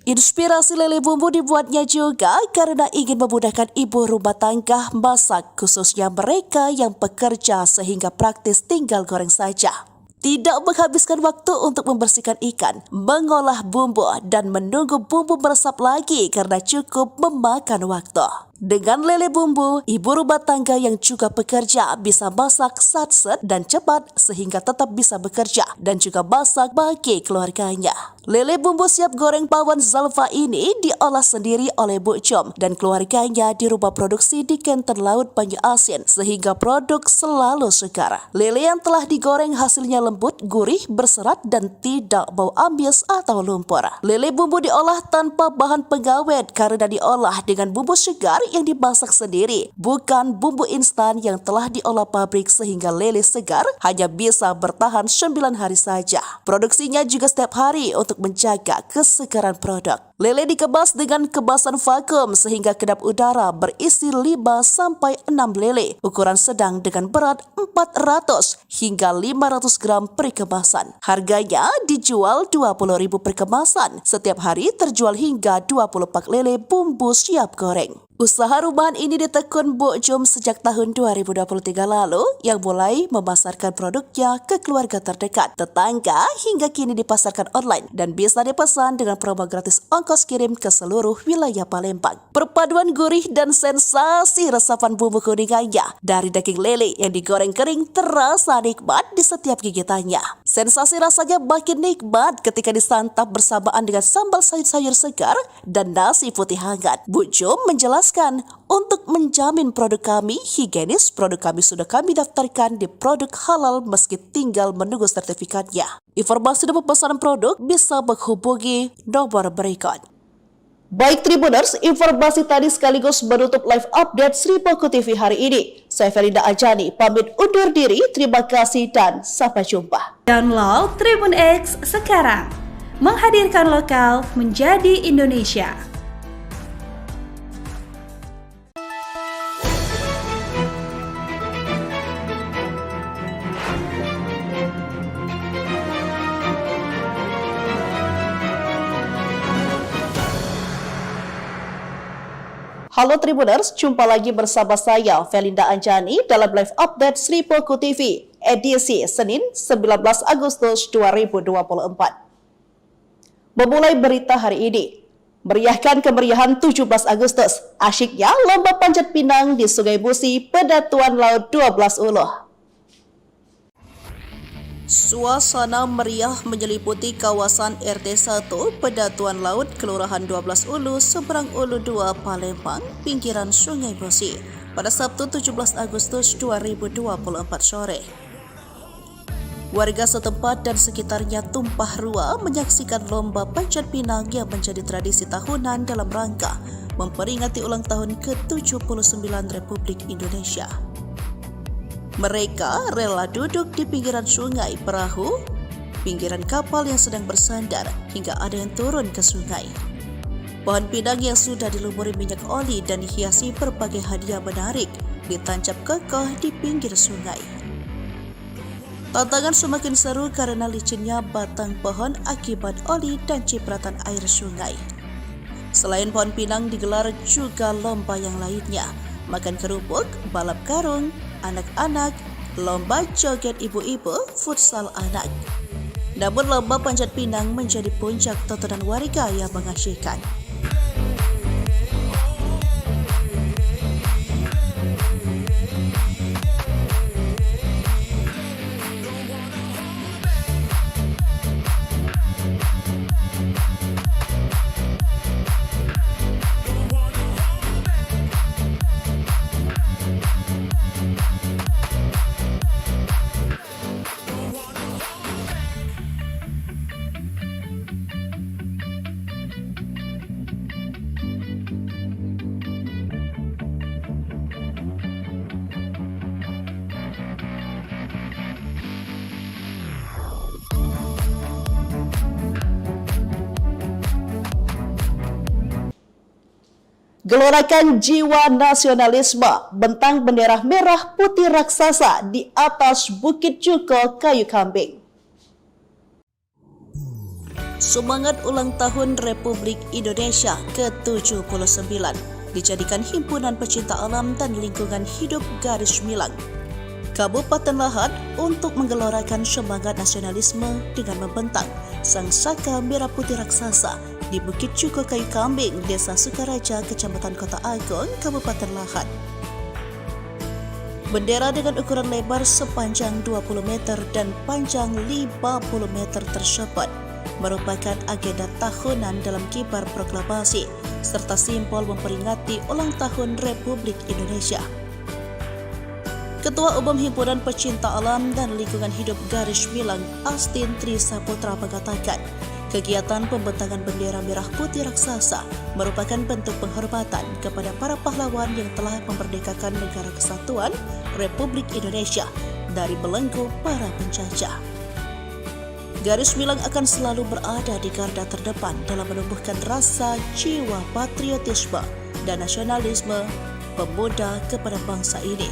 Inspirasi lele bumbu dibuatnya juga karena ingin memudahkan ibu rumah tangga masak, khususnya mereka yang bekerja sehingga praktis tinggal goreng saja. Tidak menghabiskan waktu untuk membersihkan ikan, mengolah bumbu, dan menunggu bumbu meresap lagi karena cukup memakan waktu. Dengan lele bumbu, ibu rumah tangga yang juga bekerja bisa masak satset dan cepat sehingga tetap bisa bekerja dan juga masak bagi keluarganya. Lele bumbu siap goreng pawon Zalfa ini diolah sendiri oleh Bu Cum dan keluarganya di rumah produksi di Kenten Laut Banyu Asin sehingga produk selalu segar. Lele yang telah digoreng hasilnya lembut, gurih, berserat dan tidak bau amis atau lumpur. Lele bumbu diolah tanpa bahan pengawet karena diolah dengan bumbu segar yang dimasak sendiri, bukan bumbu instan yang telah diolah pabrik sehingga lele segar hanya bisa bertahan 9 hari saja. Produksinya juga setiap hari untuk menjaga kesegaran produk. Lele dikemas dengan kemasan vakum sehingga kedap udara berisi 5-6 lele ukuran sedang dengan berat 400 hingga 500 gram per kemasan. Harganya dijual 20.000 per kemasan. Setiap hari terjual hingga 20 pak lele bumbu siap goreng. Usaha rumahan ini ditekun Bu Cum sejak tahun 2023 lalu yang mulai memasarkan produknya ke keluarga terdekat, tetangga hingga kini dipasarkan online dan bisa dipesan dengan promo gratis ongkos kirim ke seluruh wilayah Palembang. Perpaduan gurih dan sensasi resapan bumbu kuningannya dari daging lele yang digoreng kering terasa nikmat di setiap gigitannya. Sensasi rasanya makin nikmat ketika disantap bersamaan dengan sambal sayur-sayur segar dan nasi putih hangat. Bu Cum menjelaskan, untuk menjamin produk kami higienis, produk kami sudah kami daftarkan di produk halal meski tinggal menunggu sertifikatnya. Informasi dan pemesanan produk bisa menghubungi nomor berikut. Baik Tribuners, informasi tadi sekaligus menutup live update Sri Poko TV hari ini. Saya Felinda Ajani, pamit undur diri, terima kasih dan sampai jumpa. Download Tribun X sekarang, menghadirkan lokal menjadi Indonesia. Halo Tribuners, jumpa lagi bersama saya Felinda Anjani dalam live update Sri Poko TV edisi Senin 19 Agustus 2024. Memulai berita hari ini, meriahkan kemeriahan 17 Agustus, asyiknya lomba panjat pinang di Sungai Musi, Pedatuan Laut 12 Uluh. Suasana meriah menyeliputi kawasan RT 1 Pedatuan Laut Kelurahan 12 Ulu, Seberang Ulu 2, Palembang, pinggiran Sungai Musi pada Sabtu 17 Agustus 2024 sore. Warga setempat dan sekitarnya tumpah ruah menyaksikan lomba panjat pinang yang menjadi tradisi tahunan dalam rangka memperingati ulang tahun ke-79 Republik Indonesia. Mereka rela duduk di pinggiran sungai perahu, pinggiran kapal yang sedang bersandar hingga ada yang turun ke sungai. Pohon pinang yang sudah dilumuri minyak oli dan dihiasi berbagai hadiah menarik ditancap kokoh di pinggir sungai. Tantangan semakin seru karena licinnya batang pohon akibat oli dan cipratan air sungai. Selain pohon pinang digelar juga lomba yang lainnya, makan kerupuk, balap karung, anak-anak, lomba joget ibu-ibu, futsal anak. Namun lomba panjat pinang menjadi puncak tontonan warga yang mengasyikkan. Gelorakan jiwa nasionalisme, bentang bendera merah putih raksasa di atas Bukit Cuko Kayu Kambing. Semangat ulang tahun Republik Indonesia ke-79 dijadikan Himpunan Pecinta Alam dan Lingkungan Hidup Garis Milang Kabupaten Lahad untuk menggelorakan semangat nasionalisme dengan membentang sang saka merah putih raksasa di Bukit Cuko Kayu Kambing, Desa Sukaraja, Kecamatan Kota Agung, Kabupaten Lahad. Bendera dengan ukuran lebar sepanjang 20 meter dan panjang 50 meter tersebut merupakan agenda tahunan dalam kibar proklamasi serta simbol memperingati ulang tahun Republik Indonesia. Ketua Umum Himpunan Pecinta Alam dan Lingkungan Hidup Garis Milang, Astin Tri Saputra, mengatakan kegiatan pembentangan bendera merah putih raksasa merupakan bentuk penghormatan kepada para pahlawan yang telah memerdekakan negara kesatuan Republik Indonesia dari belenggu para penjajah. Garis Milang akan selalu berada di garda terdepan dalam menumbuhkan rasa jiwa patriotisme dan nasionalisme pemuda kepada bangsa ini,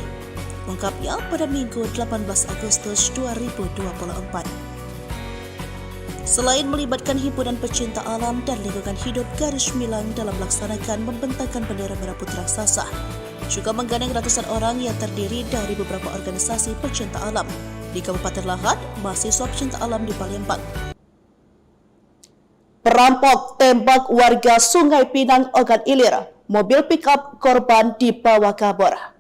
ungkapnya pada Minggu 18 Agustus 2024. Selain melibatkan Himpunan Pecinta Alam dan Lingkungan Hidup Garis Milang dalam melaksanakan membentangkan bendera merah putih raksasa, juga menggandeng ratusan orang yang terdiri dari beberapa organisasi pecinta alam di Kabupaten Lahad, mahasiswa pecinta alam di Palembang. Perampok tembak warga Sungai Pinang Ogan Ilir, mobil pickup korban dibawa kabur.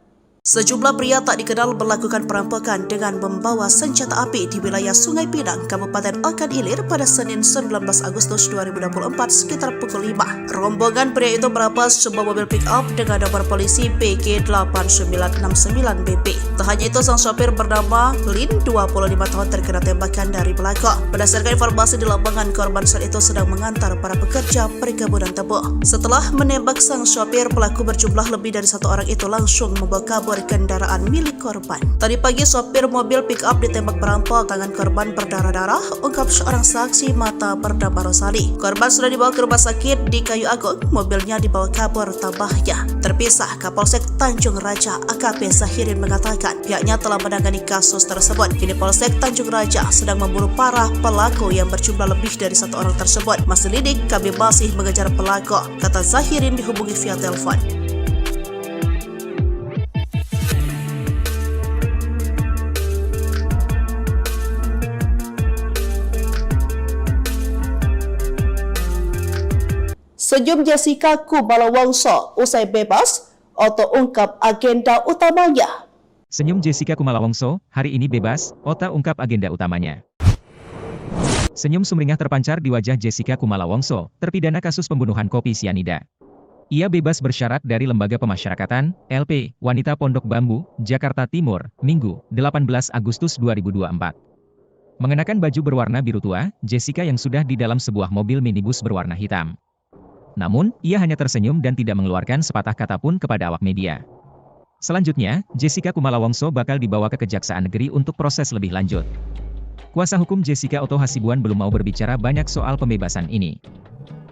Sejumlah pria tak dikenal melakukan perampokan dengan membawa senjata api di wilayah Sungai Pinang, Kabupaten Ogan Ilir pada Senin 19 Agustus 2024 sekitar pukul 5. Rombongan pria itu merampas sebuah mobil pick-up dengan nomor polisi PG 8969BP. Tak hanya itu, sang sopir bernama Lin, 25 tahun, terkena tembakan dari belakang. Berdasarkan informasi di lapangan, korban saat itu sedang mengantar para pekerja perkebunan tebu. Setelah menembak sang sopir, pelaku berjumlah lebih dari satu orang itu langsung membawa kabur kendaraan milik korban. Tadi pagi sopir mobil pick-up ditembak perampok, tangan korban berdarah-darah, ungkap seorang saksi mata bernama Rosali. Korban sudah dibawa ke rumah sakit di Kayu Agung, mobilnya dibawa kabur tambahnya. Terpisah, Kapolsek Tanjung Raja AKP Zahirin mengatakan pihaknya telah menangani kasus tersebut. Kini Polsek Tanjung Raja sedang memburu para pelaku yang berjumlah lebih dari satu orang tersebut. Masih lidik, kami masih mengejar pelaku, kata Zahirin dihubungi via telepon. Senyum Jessica Kumala Wongso usai bebas, Otto ungkap agenda utamanya. Senyum Jessica Kumala Wongso, hari ini bebas, Ota ungkap agenda utamanya. Senyum sumringah terpancar di wajah Jessica Kumala Wongso, terpidana kasus pembunuhan kopi sianida. Ia bebas bersyarat dari Lembaga Pemasyarakatan, LP, Wanita Pondok Bambu, Jakarta Timur, Minggu, 18 Agustus 2024. Mengenakan baju berwarna biru tua, Jessica yang sudah di dalam sebuah mobil minibus berwarna hitam. Namun, ia hanya tersenyum dan tidak mengeluarkan sepatah kata pun kepada awak media. Selanjutnya, Jessica Kumala Wongso bakal dibawa ke Kejaksaan Negeri untuk proses lebih lanjut. Kuasa hukum Jessica Otto Hasibuan belum mau berbicara banyak soal pembebasan ini.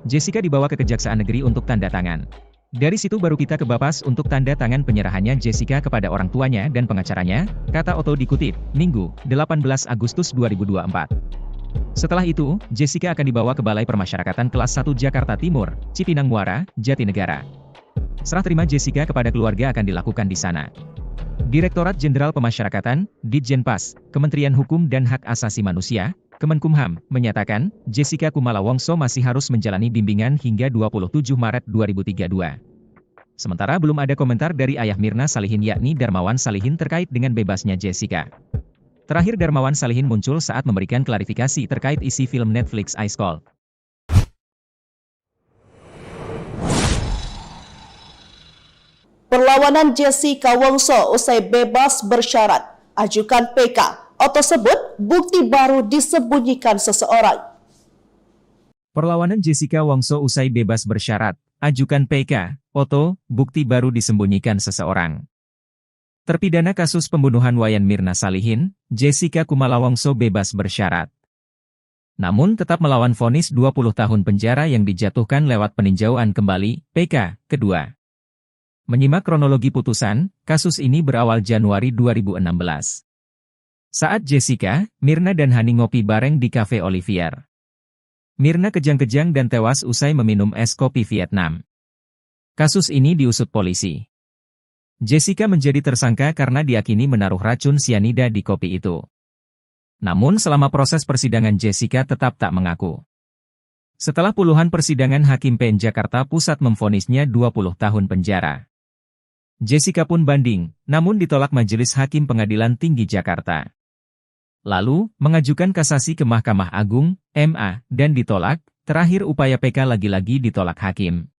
Jessica dibawa ke Kejaksaan Negeri untuk tanda tangan. Dari situ baru kita ke Bapas untuk tanda tangan penyerahannya Jessica kepada orang tuanya dan pengacaranya, kata Otto dikutip, Minggu, 18 Agustus 2024. Setelah itu, Jessica akan dibawa ke Balai Permasyarakatan Kelas 1 Jakarta Timur, Cipinang Muara, Jatinegara. Serah terima Jessica kepada keluarga akan dilakukan di sana. Direktorat Jenderal Pemasyarakatan, Ditjenpas, Kementerian Hukum dan Hak Asasi Manusia, Kemenkumham, menyatakan, Jessica Kumala Wongso masih harus menjalani bimbingan hingga 27 Maret 2032. Sementara belum ada komentar dari ayah Mirna Salihin yakni Darmawan Salihin terkait dengan bebasnya Jessica. Terakhir Darmawan Salihin muncul saat memberikan klarifikasi terkait isi film Netflix Ice Cold. Perlawanan Jessica Wongso usai bebas bersyarat, ajukan PK. Otto sebut bukti baru disembunyikan seseorang. Perlawanan Jessica Wongso usai bebas bersyarat, ajukan PK. Otto, bukti baru disembunyikan seseorang. Terpidana kasus pembunuhan Wayan Mirna Salihin, Jessica Kumala Wongso bebas bersyarat. Namun tetap melawan vonis 20 tahun penjara yang dijatuhkan lewat peninjauan kembali, PK, kedua. Menyimak kronologi putusan, kasus ini berawal Januari 2016. Saat Jessica, Mirna dan Hani ngopi bareng di Cafe Olivier. Mirna kejang-kejang dan tewas usai meminum es kopi Vietnam. Kasus ini diusut polisi. Jessica menjadi tersangka karena diyakini menaruh racun sianida di kopi itu. Namun selama proses persidangan Jessica tetap tak mengaku. Setelah puluhan persidangan Hakim PN Jakarta Pusat memvonisnya 20 tahun penjara. Jessica pun banding, namun ditolak Majelis Hakim Pengadilan Tinggi Jakarta. Lalu, mengajukan kasasi ke Mahkamah Agung, MA, dan ditolak, terakhir upaya PK lagi-lagi ditolak hakim.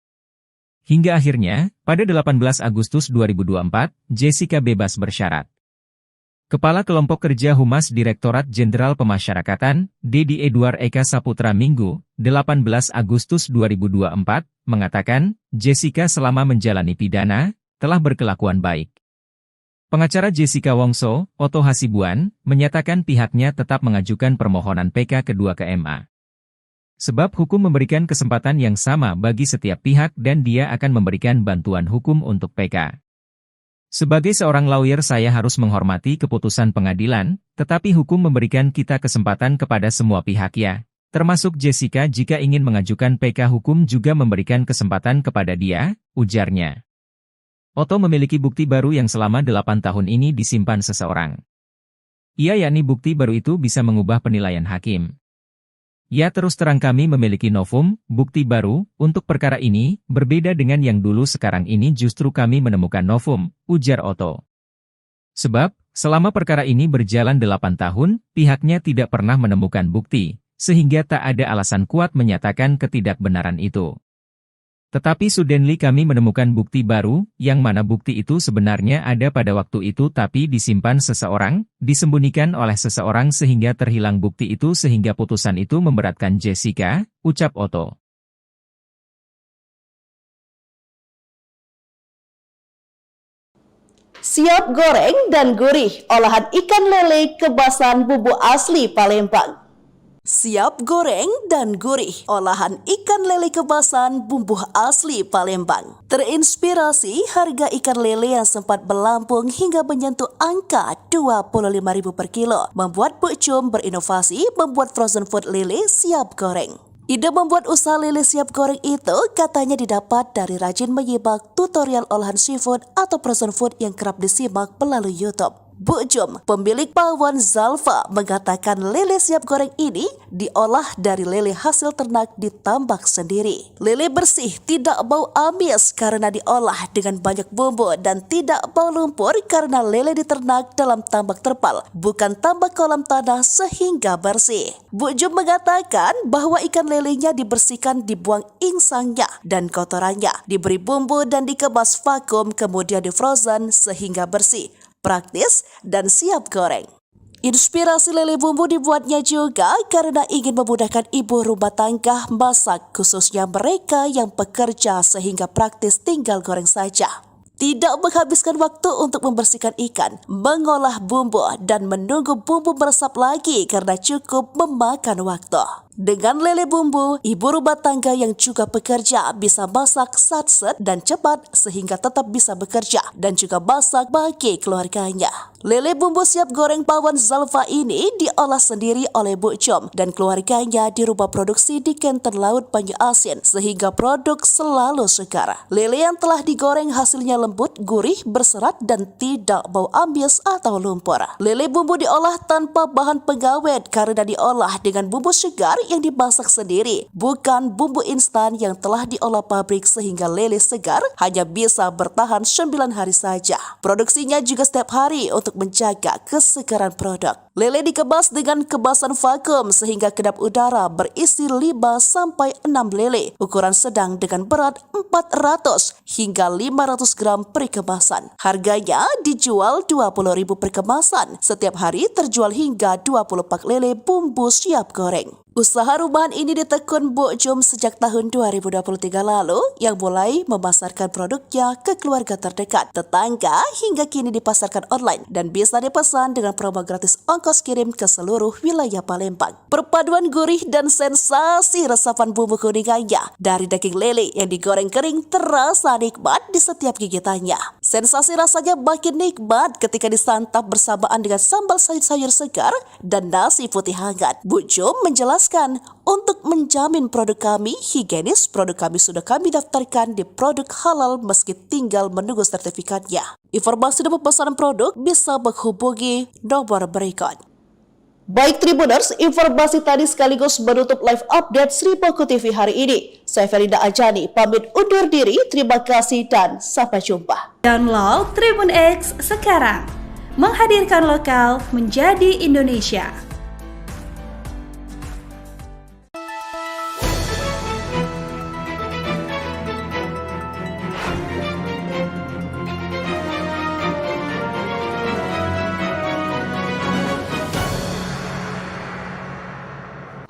Hingga akhirnya, pada 18 Agustus 2024, Jessica bebas bersyarat. Kepala Kelompok Kerja Humas Direktorat Jenderal Pemasyarakatan, Dedi Edward Eka Saputra Minggu, 18 Agustus 2024, mengatakan, Jessica selama menjalani pidana, telah berkelakuan baik. Pengacara Jessica Wongso, Otto Hasibuan, menyatakan pihaknya tetap mengajukan permohonan PK kedua ke MA. Sebab hukum memberikan kesempatan yang sama bagi setiap pihak dan dia akan memberikan bantuan hukum untuk PK. Sebagai seorang lawyer saya harus menghormati keputusan pengadilan, tetapi hukum memberikan kita kesempatan kepada semua pihak ya, termasuk Jessica jika ingin mengajukan PK hukum juga memberikan kesempatan kepada dia, ujarnya. Otto memiliki bukti baru yang selama 8 tahun ini disimpan seseorang. Ia yakni bukti baru itu bisa mengubah penilaian hakim. Ya terus terang kami memiliki novum, bukti baru, untuk perkara ini, berbeda dengan yang dulu sekarang ini justru kami menemukan novum, ujar Otto. Sebab, selama perkara ini berjalan 8 tahun, pihaknya tidak pernah menemukan bukti, sehingga tak ada alasan kuat menyatakan ketidakbenaran itu. Tetapi suddenly kami menemukan bukti baru, yang mana bukti itu sebenarnya ada pada waktu itu tapi disimpan seseorang, disembunyikan oleh seseorang sehingga terhilang bukti itu sehingga putusan itu memberatkan Jessica, ucap Otto. Siap goreng dan gurih, olahan ikan lele kebasan bumbu asli Palembang. Siap goreng dan gurih, olahan ikan lele kebasan bumbu asli Palembang. Terinspirasi harga ikan lele yang sempat melambung hingga menyentuh angka 25.000 per kilo, membuat Bu Cum berinovasi membuat frozen food lele siap goreng. Ide membuat usaha lele siap goreng itu katanya didapat dari rajin menyimak tutorial olahan seafood atau frozen food yang kerap disimak melalui YouTube. Bu Cum, pemilik pawon Zalfa, mengatakan lele siap goreng ini diolah dari lele hasil ternak di tambak sendiri. Lele bersih tidak bau amis karena diolah dengan banyak bumbu dan tidak bau lumpur karena lele diternak dalam tambak terpal, bukan tambak kolam tanah sehingga bersih. Bu Cum mengatakan bahwa ikan lelenya dibersihkan, dibuang insangnya dan kotorannya, diberi bumbu dan dikemas vakum kemudian di frozen sehingga bersih, praktis, dan siap goreng. Inspirasi lele bumbu dibuatnya juga karena ingin memudahkan ibu rumah tangga masak, khususnya mereka yang bekerja sehingga praktis tinggal goreng saja. Tidak menghabiskan waktu untuk membersihkan ikan, mengolah bumbu, dan menunggu bumbu meresap lagi karena cukup memakan waktu. Dengan lele bumbu, ibu rumah tangga yang juga bekerja bisa masak satset dan cepat sehingga tetap bisa bekerja dan juga masak bagi keluarganya. Lele bumbu siap goreng pawon Zalfa ini diolah sendiri oleh Bu Jom dan keluarganya di rumah produksi di Kenten Laut Banyu Asin sehingga produk selalu segar. Lele yang telah digoreng hasilnya lembut, gurih, berserat dan tidak bau amis atau lumpur. Lele bumbu diolah tanpa bahan pengawet karena diolah dengan bumbu segar yang dimasak sendiri, bukan bumbu instan yang telah diolah pabrik sehingga lele segar hanya bisa bertahan 9 hari saja. Produksinya juga setiap hari untuk menjaga kesegaran produk. Lele dikemas dengan kemasan vakum sehingga kedap udara berisi 5-6 lele ukuran sedang dengan berat 400 hingga 500 gram per kemasan. Harganya dijual 20.000 per kemasan. Setiap hari terjual hingga 20 pak lele bumbu siap goreng. Usaha rumahan ini ditekun Bu Jom sejak tahun 2023 lalu yang mulai memasarkan produknya ke keluarga terdekat, tetangga hingga kini dipasarkan online dan bisa dipesan dengan promo gratis ongkos kirim ke seluruh wilayah Palembang. Perpaduan gurih dan sensasi resapan bumbu kuningannya dari daging lele yang digoreng kering terasa nikmat di setiap gigitannya. Sensasi rasanya makin nikmat ketika disantap bersamaan dengan sambal sayur-sayur segar dan nasi putih hangat. Bu Jom menjelaskan, untuk menjamin produk kami higienis, produk kami sudah kami daftarkan di produk halal meski tinggal menunggu sertifikatnya. Informasi dan pemesanan produk bisa menghubungi nomor berikut. Baik Tribuners, informasi tadi sekaligus menutup live update Sri Poko TV hari ini. Saya Felinda Ajani, pamit undur diri, terima kasih dan sampai jumpa. Download Tribun X sekarang, menghadirkan lokal menjadi Indonesia.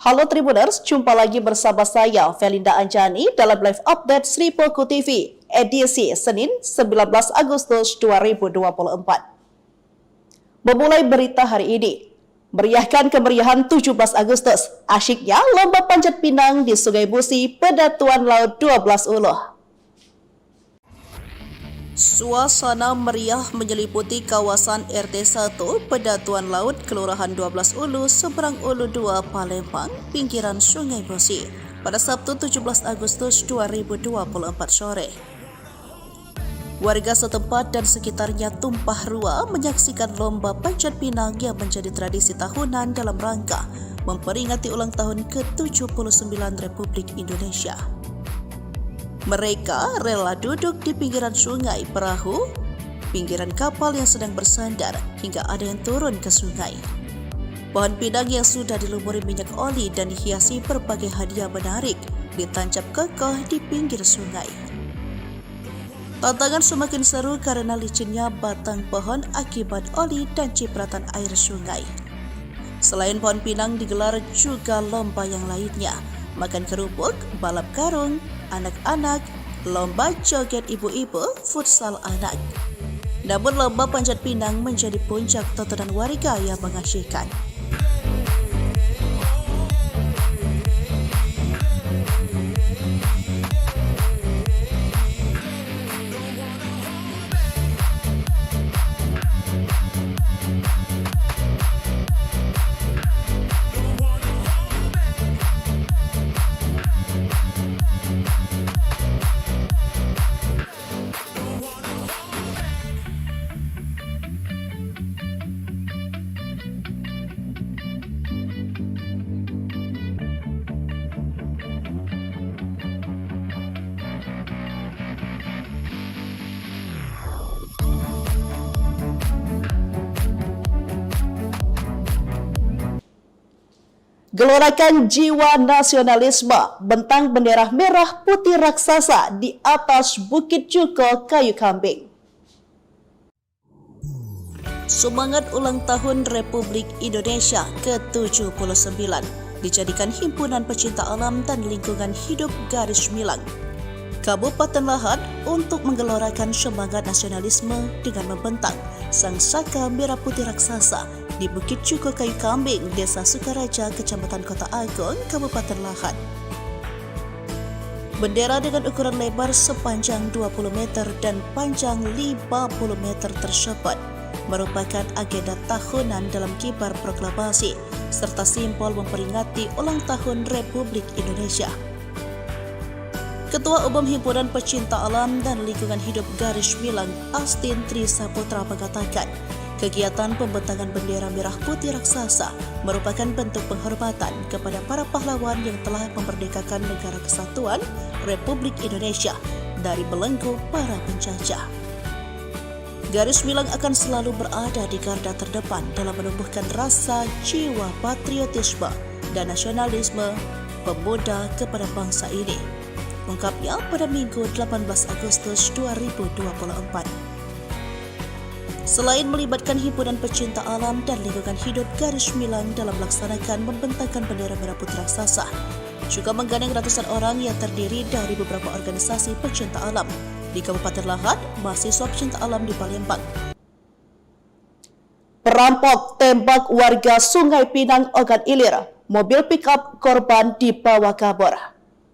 Halo Tribuners, jumpa lagi bersama saya Felinda Anjani dalam live update Sri Poko TV edisi Senin 19 Agustus 2024. Memulai berita hari ini, meriahkan kemeriahan 17 Agustus, asyiknya lomba panjat pinang di Sungai Musi, Pedatuan Laut 12 Uluh. Suasana meriah menyeliputi kawasan RT 1 Pedatuan Laut Kelurahan 12 Ulu, Seberang Ulu 2, Palembang, pinggiran Sungai Musi pada Sabtu 17 Agustus 2024 sore. Warga setempat dan sekitarnya tumpah ruah menyaksikan lomba panjat pinang yang menjadi tradisi tahunan dalam rangka memperingati ulang tahun ke-79 Republik Indonesia. Mereka rela duduk di pinggiran sungai, perahu, pinggiran kapal yang sedang bersandar hingga ada yang turun ke sungai. Pohon pinang yang sudah dilumuri minyak oli dan dihiasi berbagai hadiah menarik ditancap kokoh di pinggir sungai. Tantangan semakin seru karena licinnya batang pohon akibat oli dan cipratan air sungai. Selain pohon pinang digelar juga lomba yang lainnya, makan kerupuk, balap karung, anak-anak, lomba joget ibu-ibu, futsal anak. Namun lomba panjat pinang menjadi puncak tontonan warga yang mengasyikkan. Gelorakan jiwa nasionalisme, bentang bendera merah putih raksasa di atas Bukit Juko Kayu Kambing. Semangat ulang tahun Republik Indonesia ke-79 dijadikan Himpunan Pecinta Alam dan Lingkungan Hidup Garis Milang Kabupaten Lahad untuk menggelorakan semangat nasionalisme dengan membentang sang saka merah putih raksasa di Bukit Cuko Kayu Kambing, Desa Sukaraja, Kecamatan Kota Agung, Kabupaten Lahad. Bendera dengan ukuran lebar sepanjang 20 meter dan panjang 50 meter tersebut merupakan agenda tahunan dalam kibar proklamasi serta simbol memperingati ulang tahun Republik Indonesia. Ketua Umum Himpunan Pecinta Alam dan Lingkungan Hidup Garis Milang, Astin Tri Saputra, mengatakan kegiatan pembentangan bendera merah putih raksasa merupakan bentuk penghormatan kepada para pahlawan yang telah memerdekakan negara kesatuan Republik Indonesia dari belenggu para penjajah. Garis Milang akan selalu berada di garda terdepan dalam menumbuhkan rasa jiwa patriotisme dan nasionalisme pemuda kepada bangsa ini, ungkapnya pada Minggu 18 Agustus 2024. Selain melibatkan Himpunan Pecinta Alam dan Lingkungan Hidup Garis Milang dalam melaksanakan membentangkan bendera merah putih raksasa, juga menggandeng ratusan orang yang terdiri dari beberapa organisasi pecinta alam di Kabupaten Lahad, mahasiswa pecinta alam di Palembang. Perampok tembak warga Sungai Pinang, Ogan Ilir, mobil pick-up korban dibawa kabur.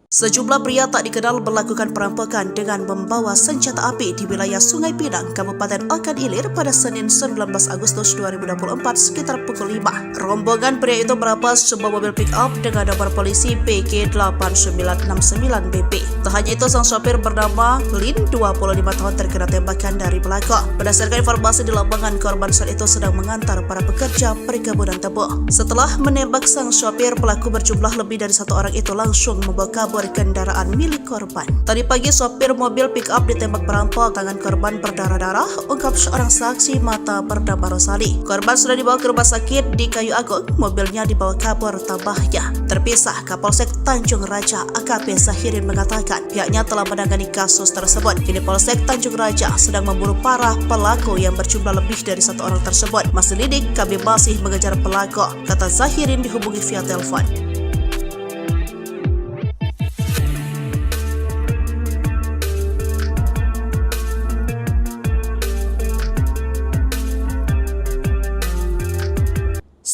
Sejumlah pria tak dikenal melakukan perampokan dengan membawa senjata api di wilayah Sungai Pinang, Kabupaten Ogan Ilir pada Senin 19 Agustus 2024 sekitar pukul 5. Rombongan pria itu merampas sebuah mobil pick-up dengan nomor polisi PG 8969BP. Tak hanya itu, sang sopir bernama Lin, 25 tahun, terkena tembakan dari belakang. Berdasarkan informasi di lapangan, korban saat itu sedang mengantar para pekerja perkebunan tebu. Setelah menembak sang sopir, pelaku berjumlah lebih dari satu orang itu langsung membawa kabur kendaraan milik korban. Tadi pagi sopir mobil pick-up ditembak perampok, tangan korban berdarah-darah, ungkap seorang saksi mata bernama Rosali. Korban sudah dibawa ke rumah sakit di Kayu Agung, mobilnya dibawa kabur tambahnya. Terpisah, Kapolsek Tanjung Raja AKP Zahirin mengatakan pihaknya telah menangani kasus tersebut. Kini Polsek Tanjung Raja sedang memburu para pelaku yang berjumlah lebih dari satu orang tersebut. Masih lidik, kami masih mengejar pelaku, kata Zahirin dihubungi via telepon.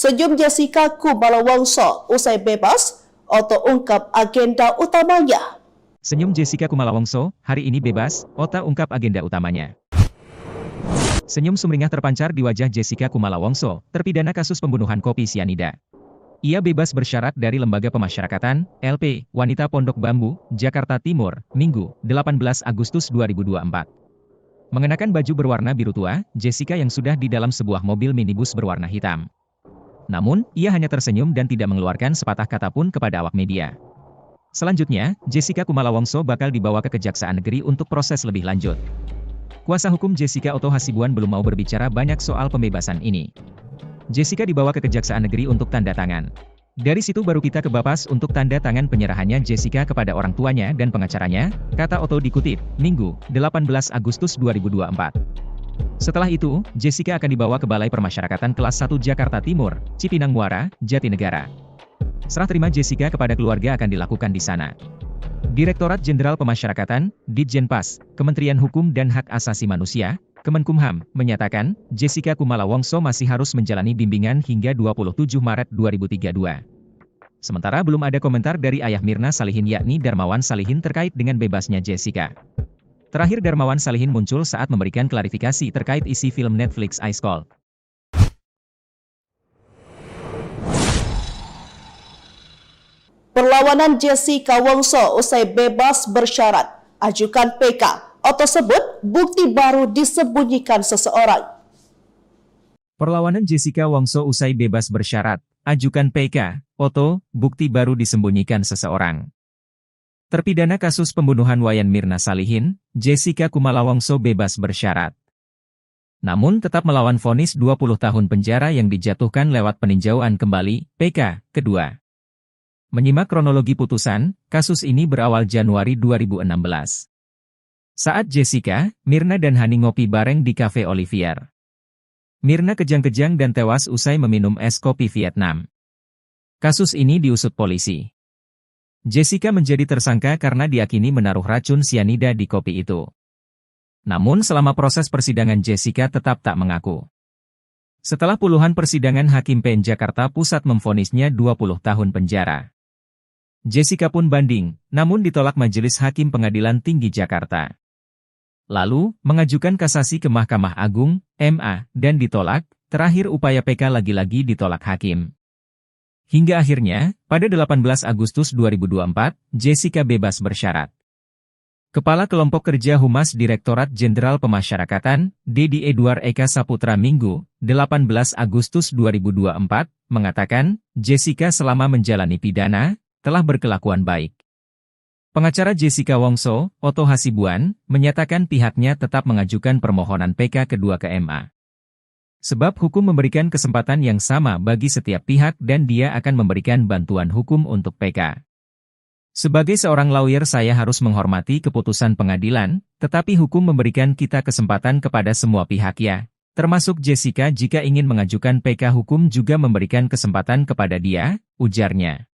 Senyum Jessica Kumala Wongso usai bebas, Oto ungkap agenda utamanya. Senyum Jessica Kumala Wongso, hari ini bebas, Ota ungkap agenda utamanya. Senyum sumringah terpancar di wajah Jessica Kumala Wongso, terpidana kasus pembunuhan kopi sianida. Ia bebas bersyarat dari Lembaga Pemasyarakatan, LP, Wanita Pondok Bambu, Jakarta Timur, Minggu, 18 Agustus 2024. Mengenakan baju berwarna biru tua, Jessica yang sudah di dalam sebuah mobil minibus berwarna hitam. Namun, ia hanya tersenyum dan tidak mengeluarkan sepatah kata pun kepada awak media. Selanjutnya, Jessica Kumala Wongso bakal dibawa ke Kejaksaan Negeri untuk proses lebih lanjut. Kuasa hukum Jessica Otto Hasibuan belum mau berbicara banyak soal pembebasan ini. Jessica dibawa ke Kejaksaan Negeri untuk tanda tangan. Dari situ baru kita ke Bapas untuk tanda tangan penyerahannya Jessica kepada orang tuanya dan pengacaranya, kata Otto dikutip, Minggu, 18 Agustus 2024. Setelah itu, Jessica akan dibawa ke Balai Permasyarakatan Kelas 1 Jakarta Timur, Cipinang Muara, Jatinegara. Serah terima Jessica kepada keluarga akan dilakukan di sana. Direktorat Jenderal Pemasyarakatan, Ditjenpas, Kementerian Hukum dan Hak Asasi Manusia, Kemenkumham, menyatakan, Jessica Kumala Wongso masih harus menjalani bimbingan hingga 27 Maret 2032. Sementara belum ada komentar dari ayah Mirna Salihin yakni Darmawan Salihin terkait dengan bebasnya Jessica. Terakhir Darmawan Salihin muncul saat memberikan klarifikasi terkait isi film Netflix Ice Cold. Perlawanan Jessica Wongso usai bebas bersyarat, ajukan PK. Otto sebut bukti baru disembunyikan seseorang. Perlawanan Jessica Wongso usai bebas bersyarat, ajukan PK. Otto, bukti baru disembunyikan seseorang. Terpidana kasus pembunuhan Wayan Mirna Salihin, Jessica Kumala Wongso bebas bersyarat. Namun tetap melawan vonis 20 tahun penjara yang dijatuhkan lewat peninjauan kembali, PK, kedua. Menyimak kronologi putusan, kasus ini berawal Januari 2016. Saat Jessica, Mirna dan Hani ngopi bareng di Cafe Olivier. Mirna kejang-kejang dan tewas usai meminum es kopi Vietnam. Kasus ini diusut polisi. Jessica menjadi tersangka karena diyakini menaruh racun sianida di kopi itu. Namun selama proses persidangan Jessica tetap tak mengaku. Setelah puluhan persidangan, Hakim PN Jakarta Pusat memvonisnya 20 tahun penjara. Jessica pun banding, namun ditolak Majelis Hakim Pengadilan Tinggi Jakarta. Lalu, mengajukan kasasi ke Mahkamah Agung, MA, dan ditolak. Terakhir upaya PK lagi-lagi ditolak hakim. Hingga akhirnya, pada 18 Agustus 2024, Jessica bebas bersyarat. Kepala Kelompok Kerja Humas Direktorat Jenderal Pemasyarakatan, Dedi Edward Eka Saputra Minggu, 18 Agustus 2024, mengatakan, Jessica selama menjalani pidana, telah berkelakuan baik. Pengacara Jessica Wongso, Otto Hasibuan, menyatakan pihaknya tetap mengajukan permohonan PK kedua ke MA. Sebab hukum memberikan kesempatan yang sama bagi setiap pihak dan dia akan memberikan bantuan hukum untuk PK. Sebagai seorang lawyer saya harus menghormati keputusan pengadilan, tetapi hukum memberikan kita kesempatan kepada semua pihak ya, termasuk Jessica jika ingin mengajukan PK hukum juga memberikan kesempatan kepada dia, ujarnya.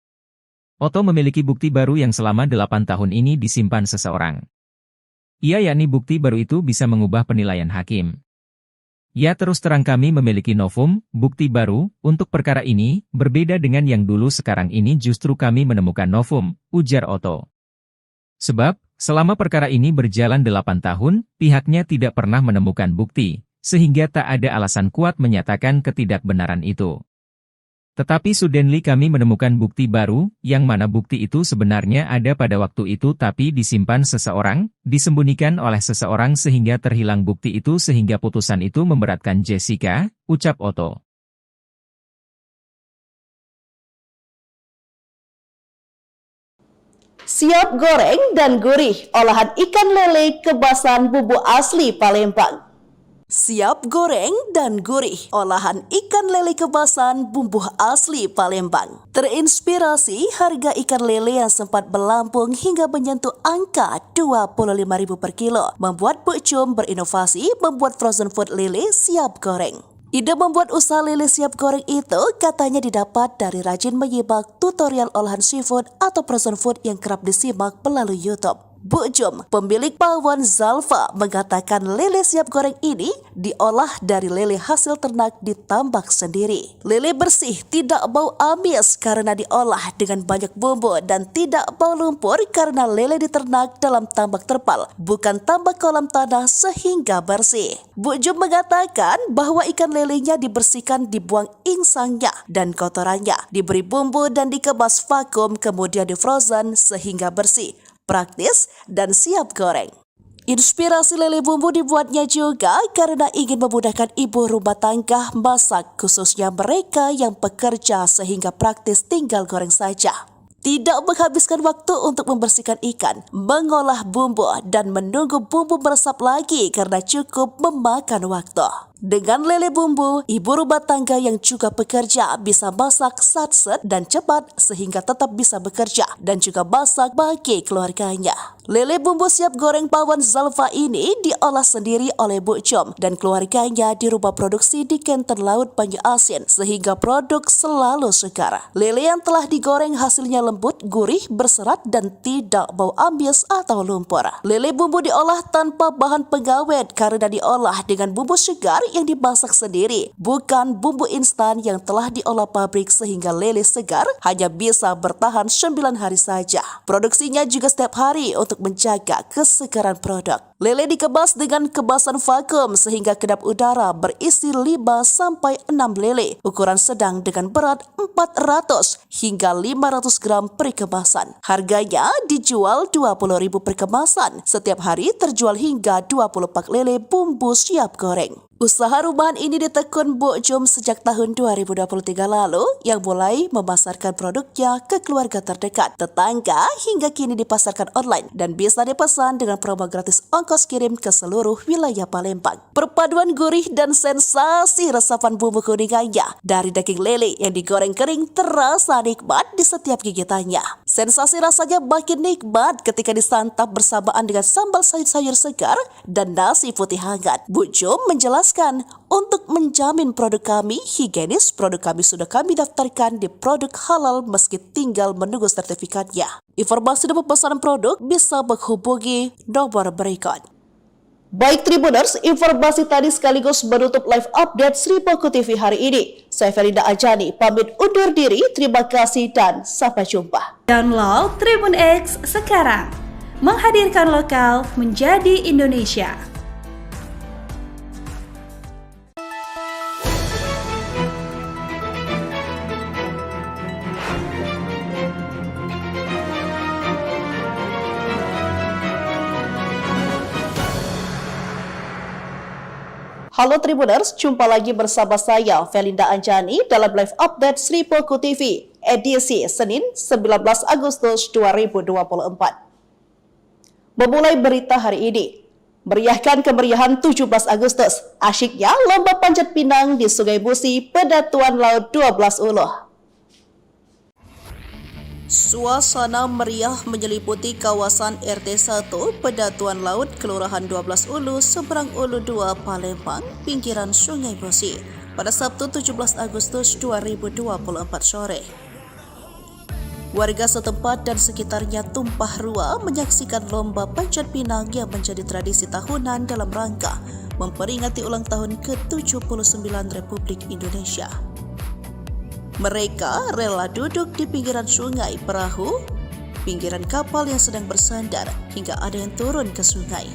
Otto memiliki bukti baru yang selama 8 tahun ini disimpan seseorang. Ia yakni bukti baru itu bisa mengubah penilaian hakim. Ya terus terang kami memiliki novum, bukti baru, untuk perkara ini, berbeda dengan yang dulu sekarang ini justru kami menemukan novum, ujar Otto. Sebab, selama perkara ini berjalan 8 tahun, pihaknya tidak pernah menemukan bukti, sehingga tak ada alasan kuat menyatakan ketidakbenaran itu. Tetapi suddenly kami menemukan bukti baru, yang mana bukti itu sebenarnya ada pada waktu itu tapi disimpan seseorang, disembunyikan oleh seseorang sehingga terhilang bukti itu sehingga putusan itu memberatkan Jessica, ucap Otto. Siap goreng dan gurih, olahan ikan lele kebasan bumbu asli Palembang. Siap goreng dan gurih, olahan ikan lele kebasan bumbu asli Palembang. Terinspirasi harga ikan lele yang sempat melambung hingga menyentuh angka 25.000 per kilo, membuat Bu Cum berinovasi membuat frozen food lele siap goreng. Ide membuat usaha lele siap goreng itu katanya didapat dari rajin menyimak tutorial olahan seafood atau frozen food yang kerap disimak melalui YouTube. Bu Cum, pemilik pawon Zalfa, mengatakan lele siap goreng ini diolah dari lele hasil ternak ditambak sendiri. Lele bersih tidak bau amis karena diolah dengan banyak bumbu dan tidak bau lumpur karena lele diternak dalam tambak terpal, bukan tambak kolam tanah sehingga bersih. Bu Cum mengatakan bahwa ikan lelenya dibersihkan, dibuang insangnya dan kotorannya, diberi bumbu dan dikemas vakum kemudian di-frozen sehingga bersih, praktis, dan siap goreng. Inspirasi lele bumbu dibuatnya juga karena ingin memudahkan ibu rumah tangga masak, khususnya mereka yang bekerja sehingga praktis tinggal goreng saja. Tidak menghabiskan waktu untuk membersihkan ikan, mengolah bumbu, dan menunggu bumbu meresap lagi karena cukup memakan waktu. Dengan lele bumbu, ibu rumah tangga yang juga bekerja bisa masak satset dan cepat sehingga tetap bisa bekerja dan juga masak bagi keluarganya. Lele bumbu siap goreng pawon Zalfa ini diolah sendiri oleh Bu Cum dan keluarganya di rumah produksi di Kenten Laut Banyu Asin sehingga produk selalu segar. Lele yang telah digoreng hasilnya lembut, gurih, berserat dan tidak bau amis atau lumpur. Lele bumbu diolah tanpa bahan pengawet karena diolah dengan bumbu segar yang dimasak sendiri, bukan bumbu instan yang telah diolah pabrik sehingga lele segar hanya bisa bertahan 9 hari saja. Produksinya juga setiap hari untuk menjaga kesegaran produk. Lele dikemas dengan kemasan vakum sehingga kedap udara berisi 5-6 lele ukuran sedang dengan berat 400 hingga 500 gram per kemasan. Harganya dijual 20.000 per kemasan. Setiap hari terjual hingga 20 pak lele bumbu siap goreng. Usaha rumahan ini ditekun Bu Cum sejak tahun 2023 lalu yang mulai memasarkan produknya ke keluarga terdekat, tetangga hingga kini dipasarkan online dan bisa dipesan dengan promo gratis ongkos kirim ke seluruh wilayah Palembang. Perpaduan gurih dan sensasi resapan bumbu kuningannya dari daging lele yang digoreng kering terasa nikmat di setiap gigitannya. Sensasi rasanya makin nikmat ketika disantap bersamaan dengan sambal sayur-sayur segar dan nasi putih hangat. Bu Jo menjelaskan, untuk menjamin produk kami higienis, produk kami sudah kami daftarkan di produk halal meski tinggal menunggu sertifikatnya. Informasi dan pemesanan produk bisa menghubungi nomor berikut. Baik Tribuners, informasi tadi sekaligus menutup live update Sri Poku TV hari ini. Saya Felinda Ajani, pamit undur diri, terima kasih dan sampai jumpa. Download Tribun X sekarang, menghadirkan lokal menjadi Indonesia. Halo Tribuners, jumpa lagi bersama saya Felinda Anjani dalam live update Sri Poku TV edisi Senin 19 Agustus 2024. Memulai berita hari ini, meriahkan kemeriahan 17 Agustus, asyiknya lomba panjat pinang di Sungai Musi, Pedatuan Laut 12 Uluh. Suasana meriah menyeliputi kawasan RT 1 Pedatuan Laut Kelurahan 12 Ulu, Seberang Ulu 2 Palembang, pinggiran Sungai Musi pada Sabtu 17 Agustus 2024 sore. Warga setempat dan sekitarnya tumpah ruah menyaksikan lomba panjat pinang yang menjadi tradisi tahunan dalam rangka memperingati ulang tahun ke-79 Republik Indonesia. Mereka rela duduk di pinggiran sungai, perahu, pinggiran kapal yang sedang bersandar hingga ada yang turun ke sungai.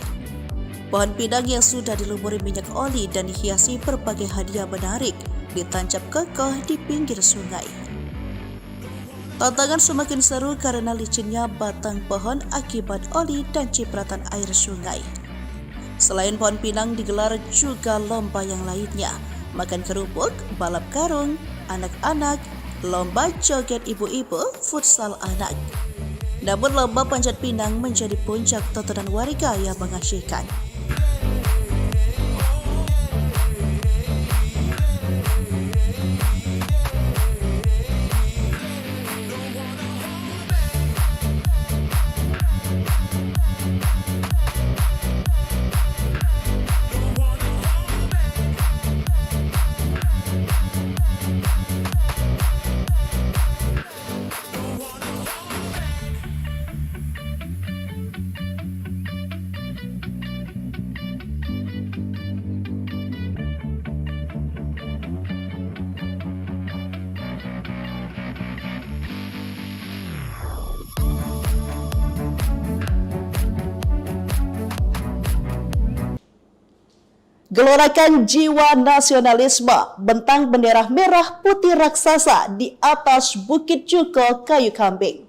Pohon pinang yang sudah dilumuri minyak oli dan dihiasi berbagai hadiah menarik ditancap kokoh di pinggir sungai. Tantangan semakin seru karena licinnya batang pohon akibat oli dan cipratan air sungai. Selain pohon pinang digelar juga lomba yang lainnya, makan kerupuk, balap karung, anak-anak, lomba joget ibu-ibu, futsal anak. Namun lomba panjat pinang menjadi puncak tontonan warga yang mengasyikkan. Gelorakan jiwa nasionalisme, bentang bendera merah putih raksasa di atas Bukit Juko Kayu Kambing.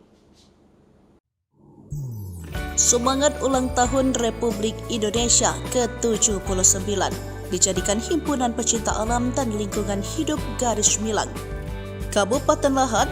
Semangat ulang tahun Republik Indonesia ke-79 dijadikan Himpunan Pecinta Alam dan Lingkungan Hidup Garis Milang, Kabupaten Lahat,